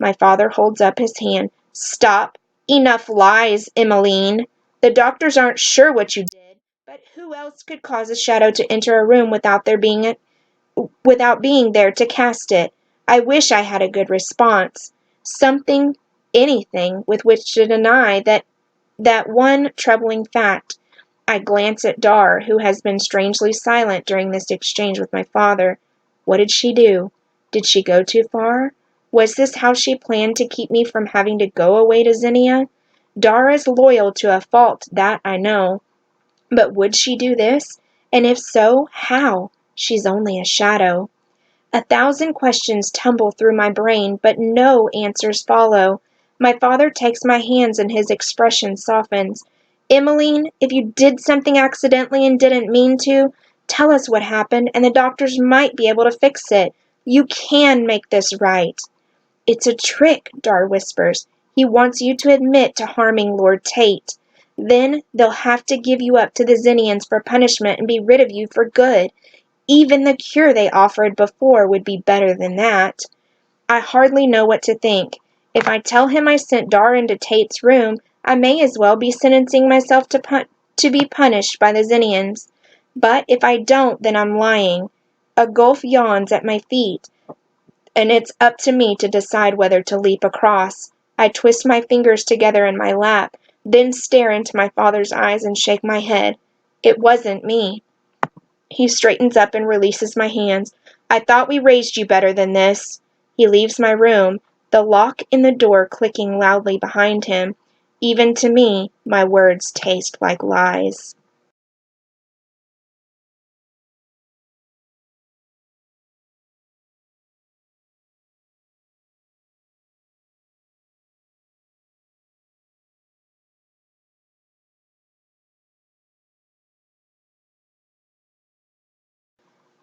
My father holds up his hand. Stop. Enough lies, Emmeline. The doctors aren't sure what you did, but who else could cause a shadow to enter a room without being there to cast it? I wish I had a good response. Something, anything, with which to deny that one troubling fact. I glance at Dar, who has been strangely silent during this exchange with my father. What did she do? Did she go too far? Was this how she planned to keep me from having to go away to Zinnia? Dar is loyal to a fault, that I know. But would she do this? And if so, how? She's only a shadow. 1,000 questions tumble through my brain, but no answers follow. My father takes my hands and his expression softens. Emmeline, if you did something accidentally and didn't mean to, tell us what happened and the doctors might be able to fix it. You can make this right. It's a trick, Dar whispers. He wants you to admit to harming Lord Tate. Then they'll have to give you up to the Zinnians for punishment and be rid of you for good. Even the cure they offered before would be better than that. I hardly know what to think. If I tell him I sent Dar into Tate's room, I may as well be sentencing myself to be punished by the Zinnians. But if I don't, then I'm lying. A gulf yawns at my feet, and it's up to me to decide whether to leap across. I twist my fingers together in my lap, then stare into my father's eyes and shake my head. It wasn't me. He straightens up and releases my hands. I thought we raised you better than this. He leaves my room, the lock in the door clicking loudly behind him. Even to me, my words taste like lies.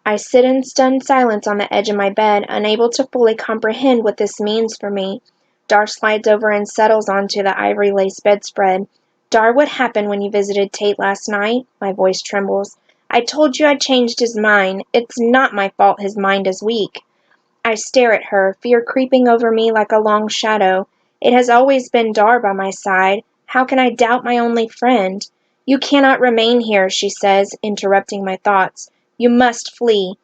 I sit in stunned silence on the edge of my bed, unable to fully comprehend what this means for me. Dar slides over and settles onto the ivory lace bedspread. Dar, what happened when you visited Tate last night? My voice trembles. I told you I'd changed his mind. It's not my fault his mind is weak. I stare at her, fear creeping over me like a long shadow. It has always been Dar by my side. How can I doubt my only friend? You cannot remain here, she says, interrupting my thoughts. You must flee.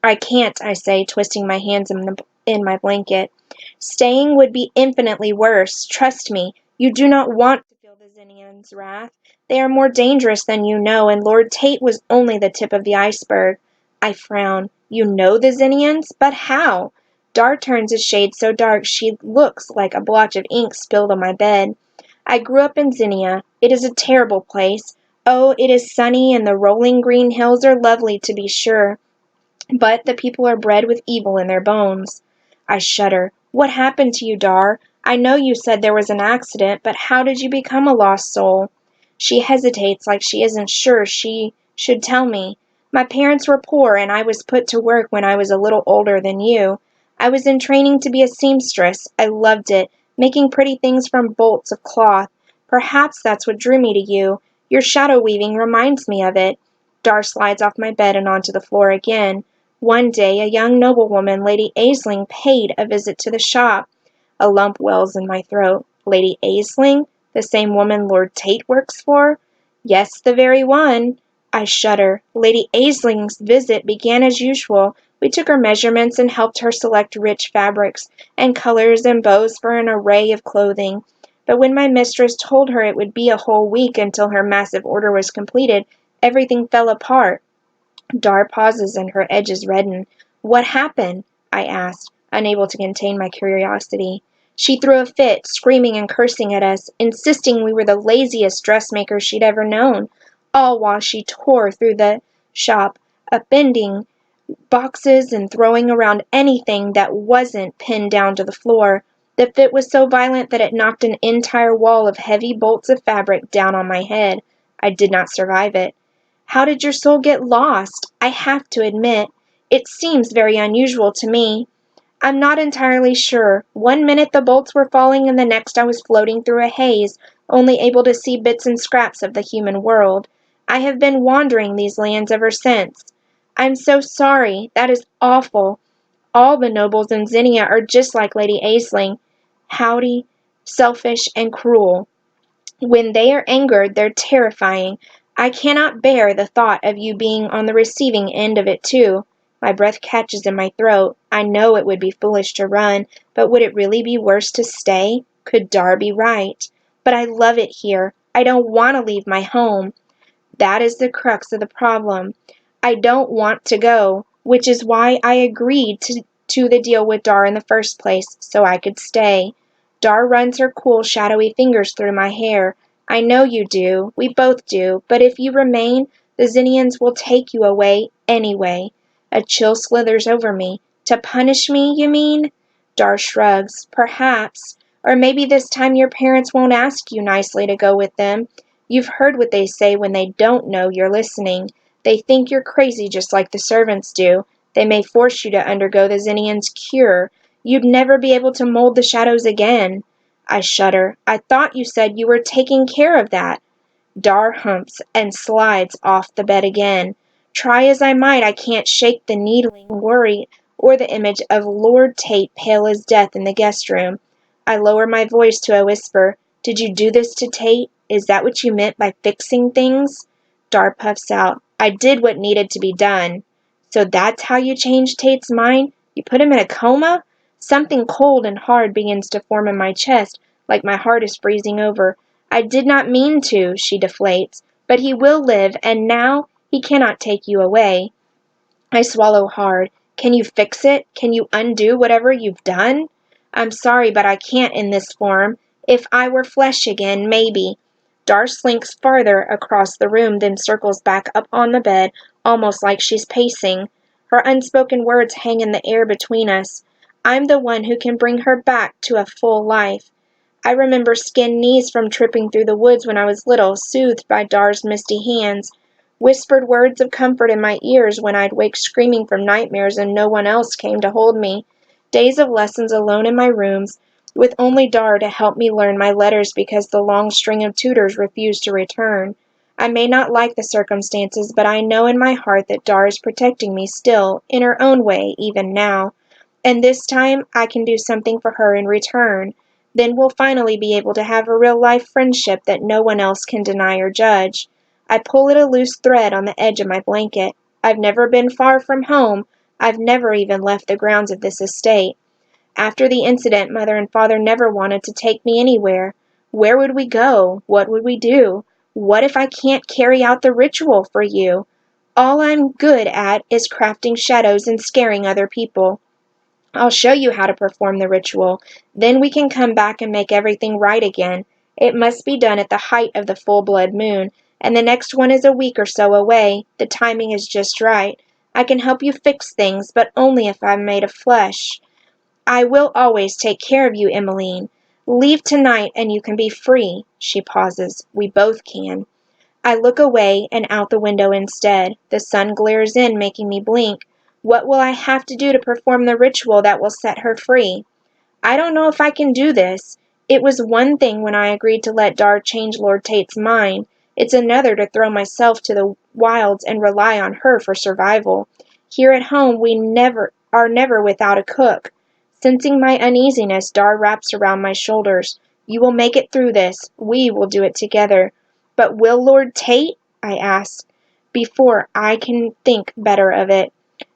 I can't, I say, twisting my hands in my blanket. Staying would be infinitely worse. Trust me, you do not want to feel the Zinnians' wrath. They are more dangerous than you know, and Lord Tate was only the tip of the iceberg. I frown. You know the Zinnians? But how? Dar turns a shade so dark she looks like a blotch of ink spilled on my bed. I grew up in Zinnia. It is a terrible place. Oh, it is sunny, and the rolling green hills are lovely to be sure. But the people are bred with evil in their bones. I shudder. What happened to you, Dar? I know you said there was an accident, but how did you become a lost soul? She hesitates like she isn't sure she should tell me. My parents were poor, and I was put to work when I was a little older than you. I was in training to be a seamstress. I loved it, making pretty things from bolts of cloth. Perhaps that's what drew me to you. Your shadow weaving reminds me of it. Dar slides off my bed and onto the floor again. One day a young noblewoman, Lady Aisling, paid a visit to the shop. A lump wells in my throat. Lady Aisling? The same woman Lord Tate works for? Yes, the very one. I shudder. Lady Aisling's visit began as usual. We took her measurements and helped her select rich fabrics and colors and bows for an array of clothing. But when my mistress told her it would be a whole week until her massive order was completed, everything fell apart. Dar pauses and her edges redden. What happened? I asked, unable to contain my curiosity. She threw a fit, screaming and cursing at us, insisting we were the laziest dressmakers she'd ever known, all while she tore through the shop, upending boxes and throwing around anything that wasn't pinned down to the floor. The fit was so violent that it knocked an entire wall of heavy bolts of fabric down on my head. I did not survive it. How did your soul get lost? I have to admit, it seems very unusual to me. I'm not entirely sure. One minute the bolts were falling and the next I was floating through a haze, only able to see bits and scraps of the human world. I have been wandering these lands ever since. I'm so sorry. That is awful. All the nobles in Zinnia are just like Lady Aisling. Haughty, selfish, and cruel. When they are angered, they're terrifying. I cannot bear the thought of you being on the receiving end of it, too. My breath catches in my throat. I know it would be foolish to run, but would it really be worse to stay? Could Dar be right? But I love it here. I don't want to leave my home. That is the crux of the problem. I don't want to go, which is why I agreed to the deal with Dar in the first place, so I could stay. Dar runs her cool, shadowy fingers through my hair. I know you do. We both do. But if you remain, the Zinnians will take you away anyway. A chill slithers over me. To punish me, you mean? Dar shrugs. Perhaps. Or maybe this time your parents won't ask you nicely to go with them. You've heard what they say when they don't know you're listening. They think you're crazy just like the servants do. They may force you to undergo the Zinnian's cure. You'd never be able to mold the shadows again. I shudder. I thought you said you were taking care of that. Dar humps and slides off the bed again. Try as I might, I can't shake the needling worry or the image of Lord Tate pale as death in the guest room. I lower my voice to a whisper. Did you do this to Tate? Is that what you meant by fixing things? Dar puffs out. I did what needed to be done. So that's how you changed Tate's mind? You put him in a coma? Something cold and hard begins to form in my chest, like my heart is freezing over. I did not mean to, she deflates, but he will live, and now he cannot take you away. I swallow hard. Can you fix it? Can you undo whatever you've done? I'm sorry, but I can't in this form. If I were flesh again, maybe. Dar slinks farther across the room, then circles back up on the bed, almost like she's pacing. Her unspoken words hang in the air between us. I'm the one who can bring her back to a full life. I remember skinned knees from tripping through the woods when I was little, soothed by Dar's misty hands. Whispered words of comfort in my ears when I'd wake screaming from nightmares and no one else came to hold me. Days of lessons alone in my rooms, with only Dar to help me learn my letters because the long string of tutors refused to return. I may not like the circumstances, but I know in my heart that Dar is protecting me still, in her own way, even now. And this time I can do something for her in return. Then we'll finally be able to have a real-life friendship that no one else can deny or judge. I pull at a loose thread on the edge of my blanket. I've never been far from home. I've never even left the grounds of this estate. After the incident, Mother and Father never wanted to take me anywhere. Where would we go? What would we do? What if I can't carry out the ritual for you? All I'm good at is crafting shadows and scaring other people. I'll show you how to perform the ritual. Then we can come back and make everything right again. It must be done at the height of the full blood moon, and the next one is a week or so away. The timing is just right. I can help you fix things, but only if I'm made of flesh. I will always take care of you, Emmeline. Leave tonight and you can be free. She pauses. We both can. I look away and out the window instead. The sun glares in, making me blink. What will I have to do to perform the ritual that will set her free? I don't know if I can do this. It was one thing when I agreed to let Dar change Lord Tate's mind. It's another to throw myself to the wilds and rely on her for survival. Here at home we never without a cook. Sensing my uneasiness, Dar wraps around my shoulders. You will make it through this. We will do it together. But will Lord Tate? I asked, before I can think better of it.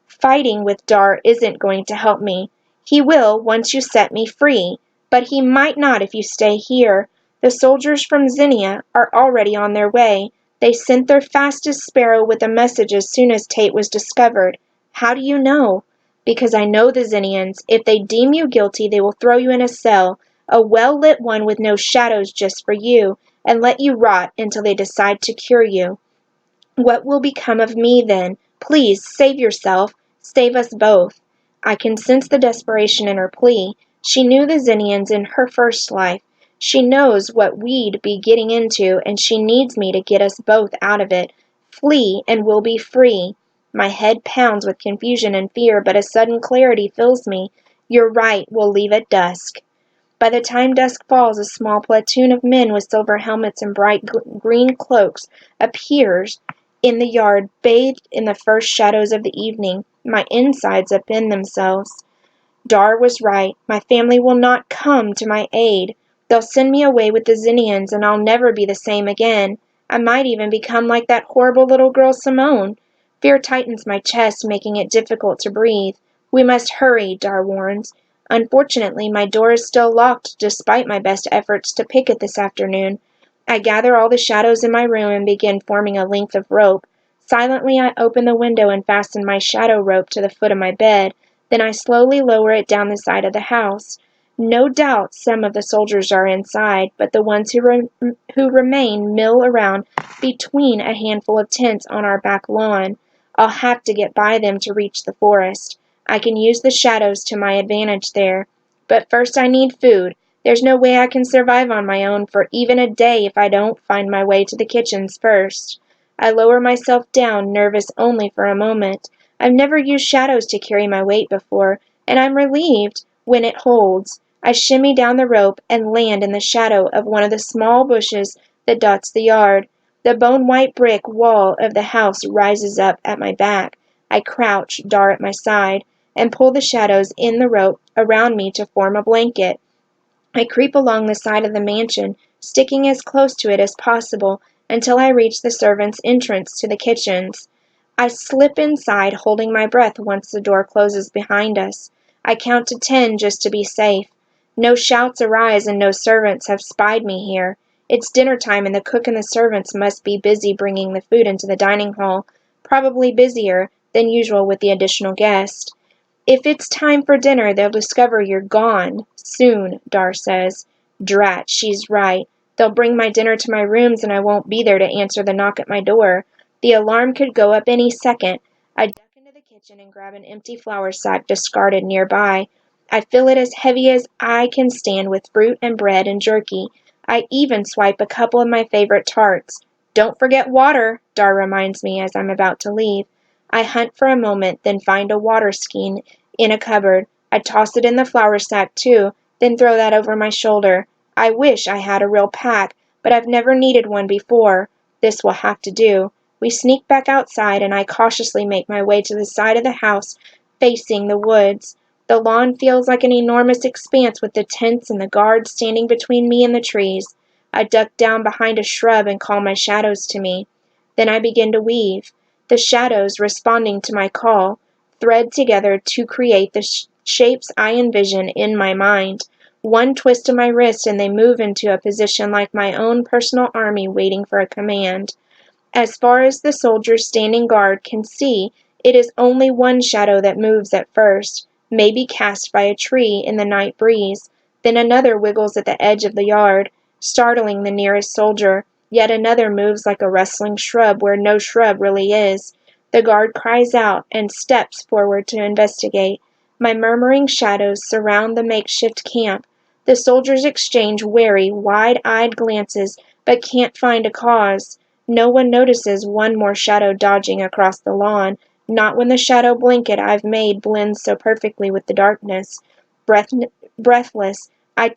Fighting with Dar isn't going to help me. He will once you set me free, but he might not if you stay here. The soldiers from Zinnia are already on their way. They sent their fastest sparrow with a message as soon as Tate was discovered. How do you know? Because I know the Zinnians. If they deem you guilty, they will throw you in a cell, a well-lit one with no shadows just for you, and let you rot until they decide to cure you. What will become of me then? Please, save yourself. Save us both. I can sense the desperation in her plea. She knew the Zinnians in her first life. She knows what we'd be getting into, and she needs me to get us both out of it. Flee, and we'll be free. My head pounds with confusion and fear, but a sudden clarity fills me. You're right, we'll leave at dusk. By the time dusk falls, a small platoon of men with silver helmets and bright green cloaks appears in the yard, bathed in the first shadows of the evening. My insides upend themselves. Dar was right. My family will not come to my aid. They'll send me away with the Zinnians, and I'll never be the same again. I might even become like that horrible little girl Simone. Fear tightens my chest, making it difficult to breathe. We must hurry, Dar warns. Unfortunately, my door is still locked despite my best efforts to pick it this afternoon. I gather all the shadows in my room and begin forming a length of rope. Silently I open the window and fasten my shadow rope to the foot of my bed. Then I slowly lower it down the side of the house. No doubt some of the soldiers are inside, but the ones who remain mill around between a handful of tents on our back lawn. I'll have to get by them to reach the forest. I can use the shadows to my advantage there. But first I need food. There's no way I can survive on my own for even a day if I don't find my way to the kitchens first. I lower myself down, nervous only for a moment. I've never used shadows to carry my weight before, and I'm relieved when it holds. I shimmy down the rope and land in the shadow of one of the small bushes that dots the yard. The bone-white brick wall of the house rises up at my back. I crouch, Dar at my side, and pull the shadows in the rope around me to form a blanket. I creep along the side of the mansion, sticking as close to it as possible until I reach the servants' entrance to the kitchens. I slip inside, holding my breath once the door closes behind us. I count to 10 just to be safe. No shouts arise and no servants have spied me here. It's dinner time and the cook and the servants must be busy bringing the food into the dining hall, probably busier than usual with the additional guest. If it's time for dinner, they'll discover you're gone. Soon, Dar says. Drat, she's right. They'll bring my dinner to my rooms and I won't be there to answer the knock at my door. The alarm could go up any second. I duck into the kitchen and grab an empty flour sack discarded nearby. I fill it as heavy as I can stand with fruit and bread and jerky. I even swipe a couple of my favorite tarts. Don't forget water, Dar reminds me as I'm about to leave. I hunt for a moment, then find a water skein in a cupboard. I toss it in the flour sack too, then throw that over my shoulder. I wish I had a real pack, but I've never needed one before. This will have to do. We sneak back outside and I cautiously make my way to the side of the house facing the woods. The lawn feels like an enormous expanse with the tents and the guards standing between me and the trees. I duck down behind a shrub and call my shadows to me. Then I begin to weave. The shadows, responding to my call, thread together to create the shapes I envision in my mind. One twist of my wrist and they move into a position like my own personal army waiting for a command. As far as the soldiers standing guard can see, it is only one shadow that moves at first, maybe cast by a tree in the night breeze. Then another wiggles at the edge of the yard, startling the nearest soldier. Yet another moves like a rustling shrub where no shrub really is. The guard cries out and steps forward to investigate. My murmuring shadows surround the makeshift camp. The soldiers exchange wary, wide-eyed glances, but can't find a cause. No one notices one more shadow dodging across the lawn, not when the shadow blanket I've made blends so perfectly with the darkness. Breath- Breathless, I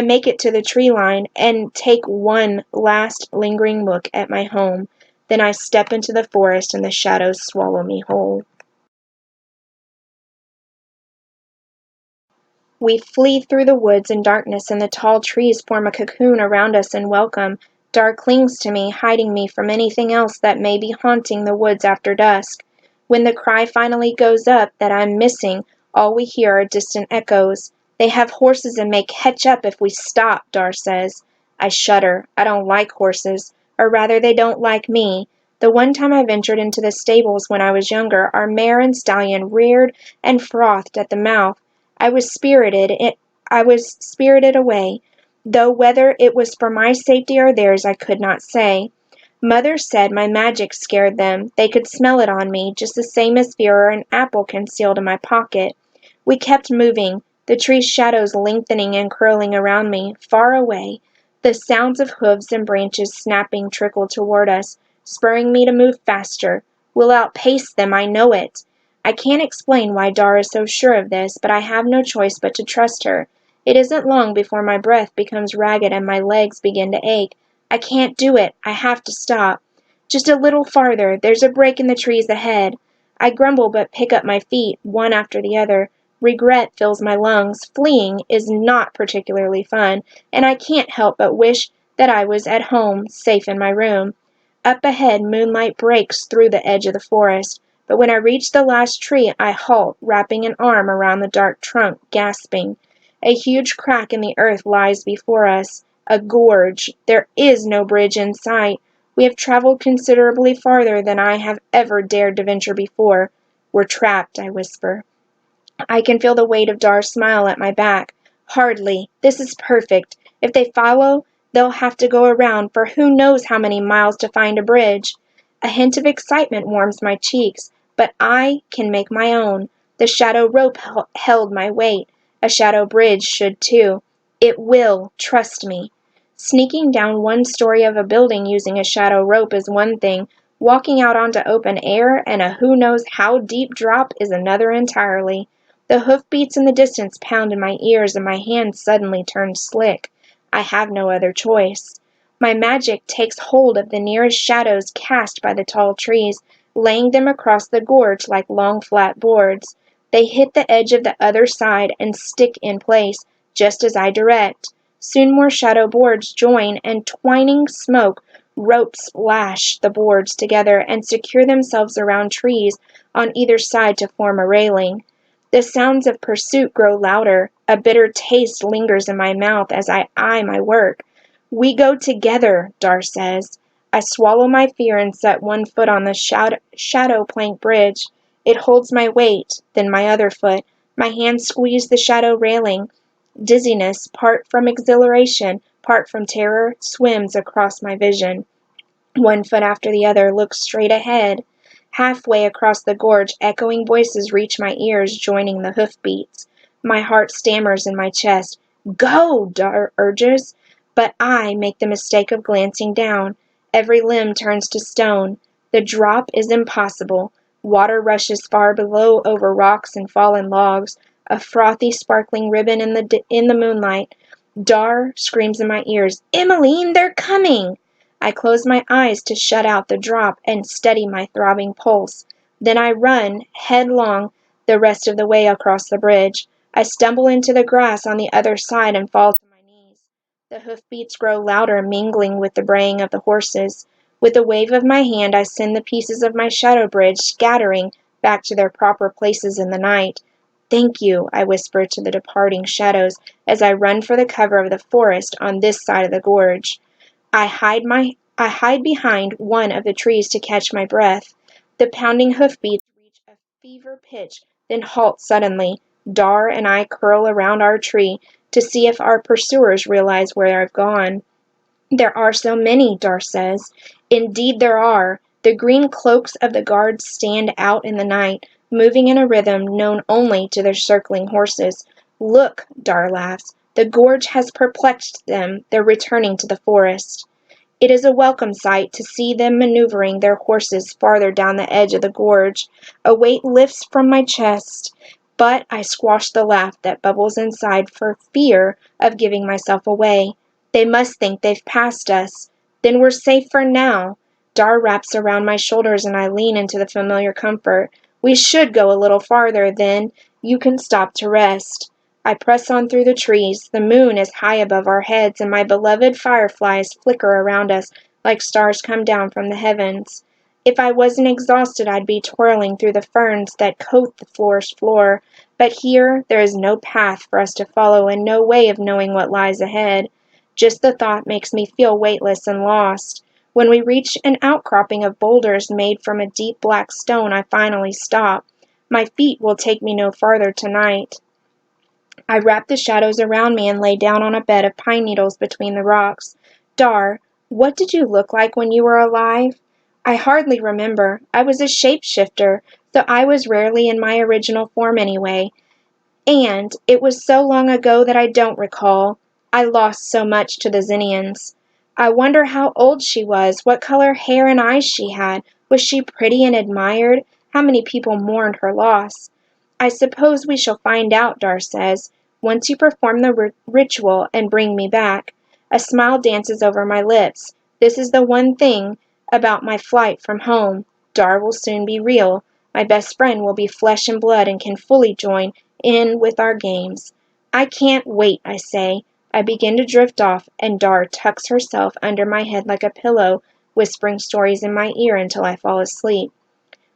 make it to the tree line and take one last lingering look at my home. Then I step into the forest and the shadows swallow me whole. We flee through the woods and darkness, and the tall trees form a cocoon around us in welcome. Dark clings to me, hiding me from anything else that may be haunting the woods after dusk. When the cry finally goes up that I'm missing, all we hear are distant echoes. They have horses and may catch up if we stop, Dar says. I shudder. I don't like horses, or rather they don't like me. The one time I ventured into the stables when I was younger, our mare and stallion reared and frothed at the mouth. I was spirited away, though whether it was for my safety or theirs I could not say. Mother said my magic scared them. They could smell it on me, just the same as fear or an apple concealed in my pocket. We kept moving, the tree's shadows lengthening and curling around me, far away. The sounds of hooves and branches snapping trickled toward us, spurring me to move faster. We'll outpace them, I know it. I can't explain why Dar is so sure of this, but I have no choice but to trust her. It isn't long before my breath becomes ragged and my legs begin to ache. I can't do it. I have to stop. Just a little farther. There's a break in the trees ahead. I grumble but pick up my feet, one after the other. Regret fills my lungs. Fleeing is not particularly fun, and I can't help but wish that I was at home, safe in my room. Up ahead, moonlight breaks through the edge of the forest. But when I reach the last tree, I halt, wrapping an arm around the dark trunk, gasping. A huge crack in the earth lies before us. A gorge. There is no bridge in sight. We have traveled considerably farther than I have ever dared to venture before. We're trapped, I whisper. I can feel the weight of Dar's smile at my back. Hardly. This is perfect. If they follow, they'll have to go around for who knows how many miles to find a bridge. A hint of excitement warms my cheeks, but I can make my own. The shadow rope held my weight. A shadow bridge should too. It will, trust me. Sneaking down one story of a building using a shadow rope is one thing. Walking out onto open air and a who knows how deep drop is another entirely. The hoofbeats in the distance pound in my ears and my hands suddenly turn slick. I have no other choice. My magic takes hold of the nearest shadows cast by the tall trees, laying them across the gorge like long flat boards. They hit the edge of the other side and stick in place, just as I direct. Soon more shadow boards join, and twining smoke ropes lash the boards together and secure themselves around trees on either side to form a railing. The sounds of pursuit grow louder. A bitter taste lingers in my mouth as I eye my work. We go together, Dar says. I swallow my fear and set one foot on the shadow plank bridge. It holds my weight, then my other foot. My hands squeeze the shadow railing. Dizziness, part from exhilaration, part from terror, swims across my vision. One foot after the other looks straight ahead. Halfway across the gorge, echoing voices reach my ears, joining the hoofbeats. My heart stammers in my chest. Go, Dar urges. But I make the mistake of glancing down. Every limb turns to stone. The drop is impossible. Water rushes far below over rocks and fallen logs, a frothy, sparkling ribbon in the moonlight. Dar screams in my ears, Emmeline, they're coming! I close my eyes to shut out the drop and steady my throbbing pulse. Then I run, headlong, the rest of the way across the bridge. I stumble into the grass on the other side and fall to my knees. The hoofbeats grow louder, mingling with the braying of the horses. With a wave of my hand, I send the pieces of my shadow bridge scattering back to their proper places in the night. Thank you, I whisper to the departing shadows as I run for the cover of the forest on this side of the gorge. I hide behind one of the trees to catch my breath. The pounding hoofbeats reach a fever pitch, then halt suddenly. Dar and I curl around our tree to see if our pursuers realize where I've gone. There are so many, Dar says. Indeed there are. The green cloaks of the guards stand out in the night, moving in a rhythm known only to their circling horses. Look, Dar laughs. The gorge has perplexed them. They're returning to the forest. It is a welcome sight to see them maneuvering their horses farther down the edge of the gorge. A weight lifts from my chest, but I squash the laugh that bubbles inside for fear of giving myself away. They must think they've passed us. Then we're safe for now. Dar wraps around my shoulders and I lean into the familiar comfort. We should go a little farther, then you can stop to rest. I press on through the trees. The moon is high above our heads, and my beloved fireflies flicker around us like stars come down from the heavens. If I wasn't exhausted, I'd be twirling through the ferns that coat the forest floor, but here there is no path for us to follow and no way of knowing what lies ahead. Just the thought makes me feel weightless and lost. When we reach an outcropping of boulders made from a deep black stone, I finally stop. My feet will take me no farther tonight. I wrap the shadows around me and lay down on a bed of pine needles between the rocks. Dar, what did you look like when you were alive? I hardly remember. I was a shapeshifter, so I was rarely in my original form anyway. And it was so long ago that I don't recall. I lost so much to the Zinnians. I wonder how old she was, what color hair and eyes she had. Was she pretty and admired? How many people mourned her loss? I suppose we shall find out, Dar says, once you perform the ritual and bring me back. A smile dances over my lips. This is the one thing about my flight from home. Dar will soon be real. My best friend will be flesh and blood and can fully join in with our games. I can't wait, I say. I begin to drift off, and Dar tucks herself under my head like a pillow, whispering stories in my ear until I fall asleep.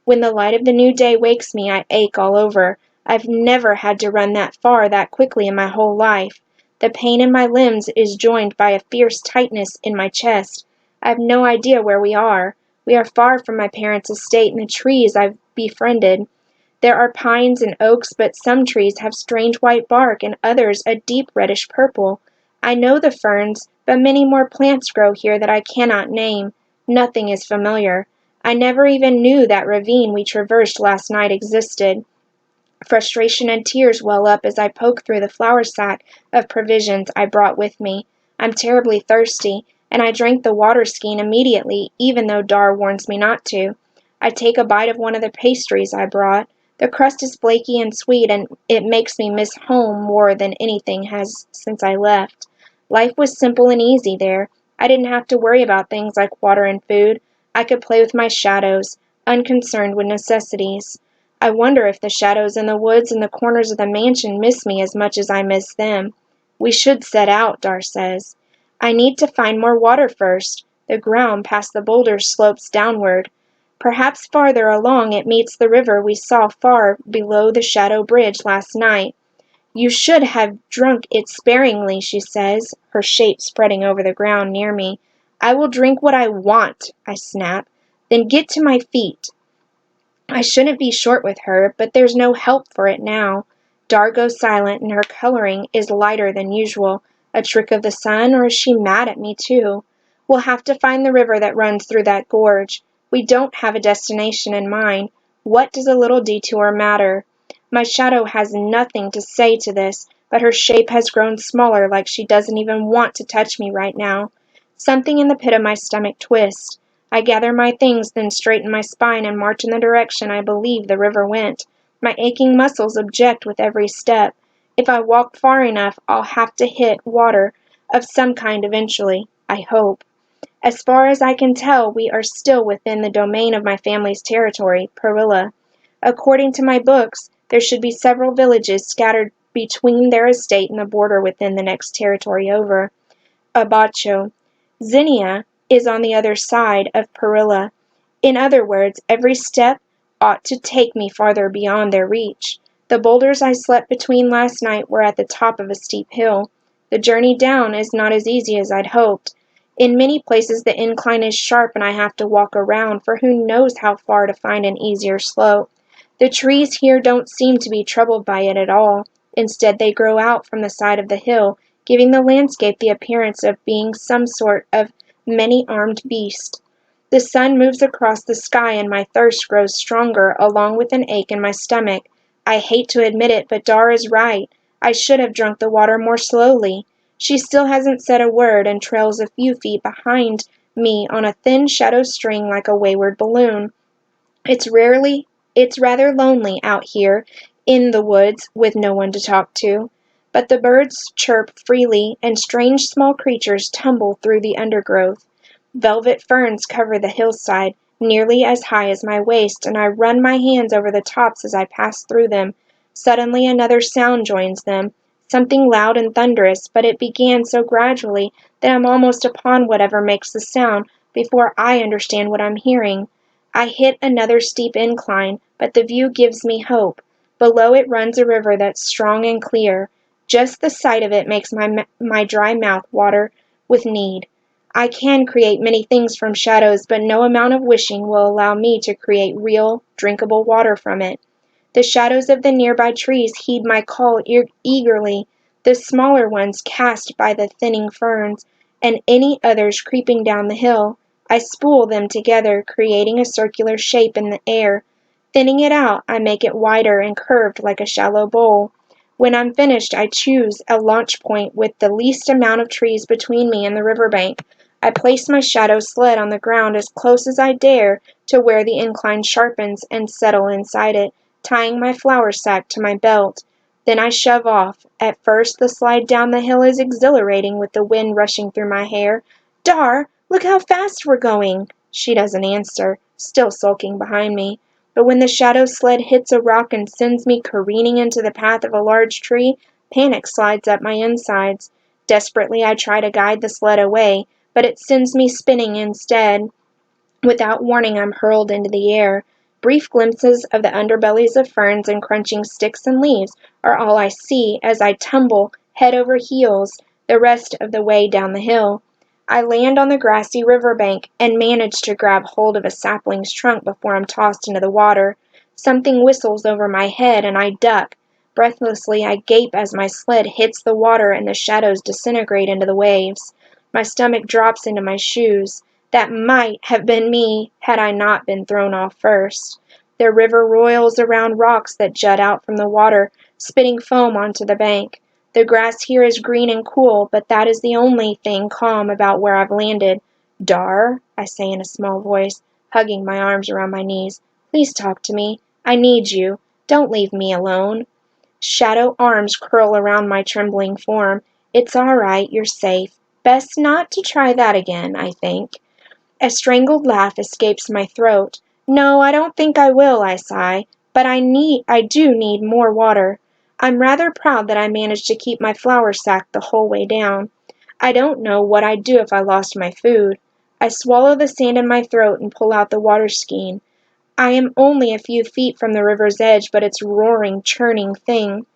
When the light of the new day wakes me, I ache all over. I've never had to run that far that quickly in my whole life. The pain in my limbs is joined by a fierce tightness in my chest. I have no idea where we are. We are far from my parents' estate and the trees I've befriended. There are pines and oaks, but some trees have strange white bark and others a deep reddish purple. I know the ferns, but many more plants grow here that I cannot name. Nothing is familiar. I never even knew that ravine we traversed last night existed. Frustration and tears well up as I poke through the flour sack of provisions I brought with me. I'm terribly thirsty, and I drink the water skein immediately, even though Dar warns me not to. I take a bite of one of the pastries I brought. The crust is flaky and sweet, and it makes me miss home more than anything has since I left. Life was simple and easy there. I didn't have to worry about things like water and food. I could play with my shadows, unconcerned with necessities. I wonder if the shadows in the woods and the corners of the mansion miss me as much as I miss them. We should set out, Dar says. I need to find more water first. The ground past the boulders slopes downward. Perhaps farther along it meets the river we saw far below the Shadow Bridge last night. You should have drunk it sparingly, she says, her shape spreading over the ground near me. I will drink what I want, I snap. Then get to my feet. I shouldn't be short with her, but there's no help for it now. Dar goes silent, and her coloring is lighter than usual. A trick of the sun, or is she mad at me too? We'll have to find the river that runs through that gorge. We don't have a destination in mind. What does a little detour matter? My shadow has nothing to say to this, but her shape has grown smaller, like she doesn't even want to touch me right now. Something in the pit of my stomach twists. I gather my things, then straighten my spine and march in the direction I believe the river went. My aching muscles object with every step. If I walk far enough, I'll have to hit water of some kind eventually, I hope. As far as I can tell, we are still within the domain of my family's territory, Perilla. According to my books, there should be several villages scattered between their estate and the border within the next territory over. Abacho. Zinnia is on the other side of Perilla. In other words, every step ought to take me farther beyond their reach. The boulders I slept between last night were at the top of a steep hill. The journey down is not as easy as I'd hoped. In many places the incline is sharp and I have to walk around for who knows how far to find an easier slope. The trees here don't seem to be troubled by it at all. Instead, they grow out from the side of the hill, giving the landscape the appearance of being some sort of many-armed beast. The sun moves across the sky and my thirst grows stronger, along with an ache in my stomach. I hate to admit it, but Dar is right. I should have drunk the water more slowly. She still hasn't said a word and trails a few feet behind me on a thin shadow string like a wayward balloon. It's rather lonely out here in the woods with no one to talk to. But the birds chirp freely and strange small creatures tumble through the undergrowth. Velvet ferns cover the hillside, nearly as high as my waist, and I run my hands over the tops as I pass through them. Suddenly another sound joins them, something loud and thunderous, but it began so gradually that I'm almost upon whatever makes the sound before I understand what I'm hearing. I hit another steep incline, but the view gives me hope. Below it runs a river that's strong and clear. Just the sight of it makes my dry mouth water with need. I can create many things from shadows, but no amount of wishing will allow me to create real, drinkable water from it. The shadows of the nearby trees heed my call eagerly, the smaller ones cast by the thinning ferns, and any others creeping down the hill. I spool them together, creating a circular shape in the air. Thinning it out, I make it wider and curved like a shallow bowl. When I'm finished, I choose a launch point with the least amount of trees between me and the riverbank. I place my shadow sled on the ground as close as I dare to where the incline sharpens and settle inside it, tying my flour sack to my belt. Then I shove off. At first, the slide down the hill is exhilarating with the wind rushing through my hair. Dar, look how fast we're going! She doesn't answer, still sulking behind me. But when the shadow sled hits a rock and sends me careening into the path of a large tree, panic slides up my insides. Desperately, I try to guide the sled away, but it sends me spinning instead. Without warning, I'm hurled into the air. Brief glimpses of the underbellies of ferns and crunching sticks and leaves are all I see as I tumble head over heels the rest of the way down the hill. I land on the grassy river bank and manage to grab hold of a sapling's trunk before I'm tossed into the water. Something whistles over my head and I duck. Breathlessly, I gape as my sled hits the water and the shadows disintegrate into the waves. My stomach drops into my shoes. That might have been me had I not been thrown off first. Their river roils around rocks that jut out from the water, spitting foam onto the bank. The grass here is green and cool, but that is the only thing calm about where I've landed. Dar, I say in a small voice, hugging my arms around my knees, please talk to me. I need you. Don't leave me alone. Shadow arms curl around my trembling form. It's all right, you're safe. Best not to try that again, I think. A strangled laugh escapes my throat. No, I don't think I will, I sigh, but I do need more water. I'm rather proud that I managed to keep my flour sack the whole way down. I don't know what I'd do if I lost my food. I swallow the sand in my throat and pull out the water skein. I am only a few feet from the river's edge, but it's roaring, churning thing.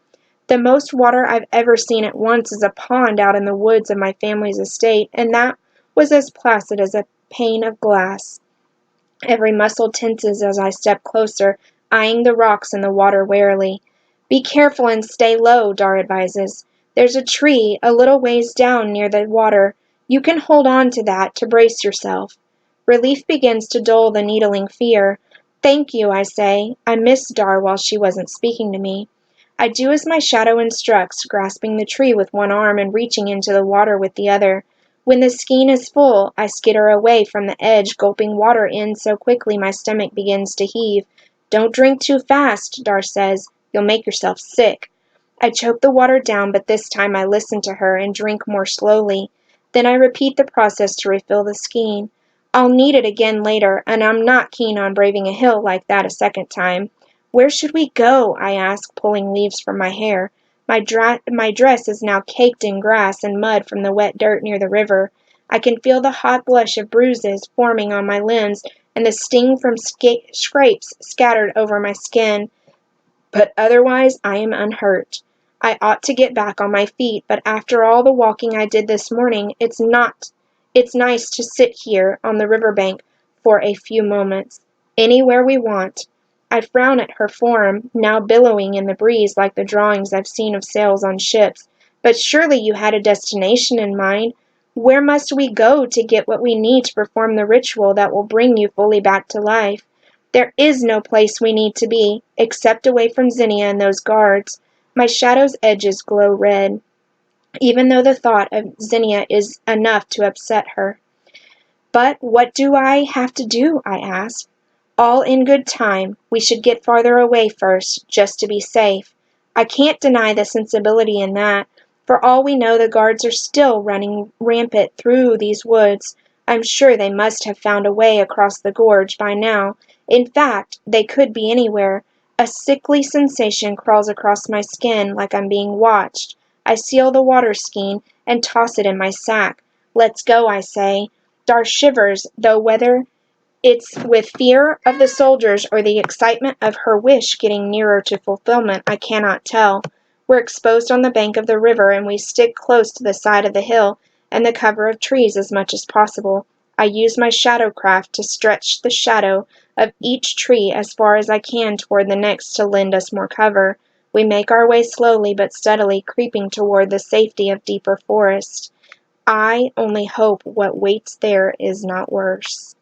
The most water I've ever seen at once is a pond out in the woods of my family's estate, and that was as placid as a pane of glass. Every muscle tenses as I step closer, eyeing the rocks and the water warily. Be careful and stay low, Dar advises. There's a tree a little ways down near the water. You can hold on to that to brace yourself. Relief begins to dull the needling fear. Thank you, I say. I missed Dar while she wasn't speaking to me. I do as my shadow instructs, grasping the tree with one arm and reaching into the water with the other. When the skein is full, I skitter away from the edge, gulping water in so quickly my stomach begins to heave. Don't drink too fast, Dar says. You'll make yourself sick. I choke the water down, but this time I listen to her and drink more slowly. Then I repeat the process to refill the skein. I'll need it again later, and I'm not keen on braving a hill like that a second time. Where should we go? I ask, pulling leaves from my hair. My dress is now caked in grass and mud from the wet dirt near the river. I can feel the hot blush of bruises forming on my limbs and the sting from scrapes scattered over my skin, but otherwise I am unhurt. I ought to get back on my feet, but after all the walking I did this morning, it's nice to sit here on the river bank for a few moments. Anywhere we want. I frown at her form, now billowing in the breeze like the drawings I've seen of sails on ships. But surely you had a destination in mind. Where must we go to get what we need to perform the ritual that will bring you fully back to life? There is no place we need to be, except away from Zinnia and those guards. My shadow's edges glow red, even though the thought of Zinnia is enough to upset her. But what do I have to do? I ask. All in good time. We should get farther away first, just to be safe. I can't deny the sensibility in that. For all we know, the guards are still running rampant through these woods. I'm sure they must have found a way across the gorge by now. In fact, they could be anywhere. A sickly sensation crawls across my skin like I'm being watched. I seal the water skein and toss it in my sack. Let's go, I say. Dar shivers, though whether it's with fear of the soldiers or the excitement of her wish getting nearer to fulfillment, I cannot tell. We're exposed on the bank of the river, and we stick close to the side of the hill and the cover of trees as much as possible. I use my shadowcraft to stretch the shadow of each tree as far as I can toward the next to lend us more cover. We make our way slowly but steadily, creeping toward the safety of deeper forest. I only hope what waits there is not worse.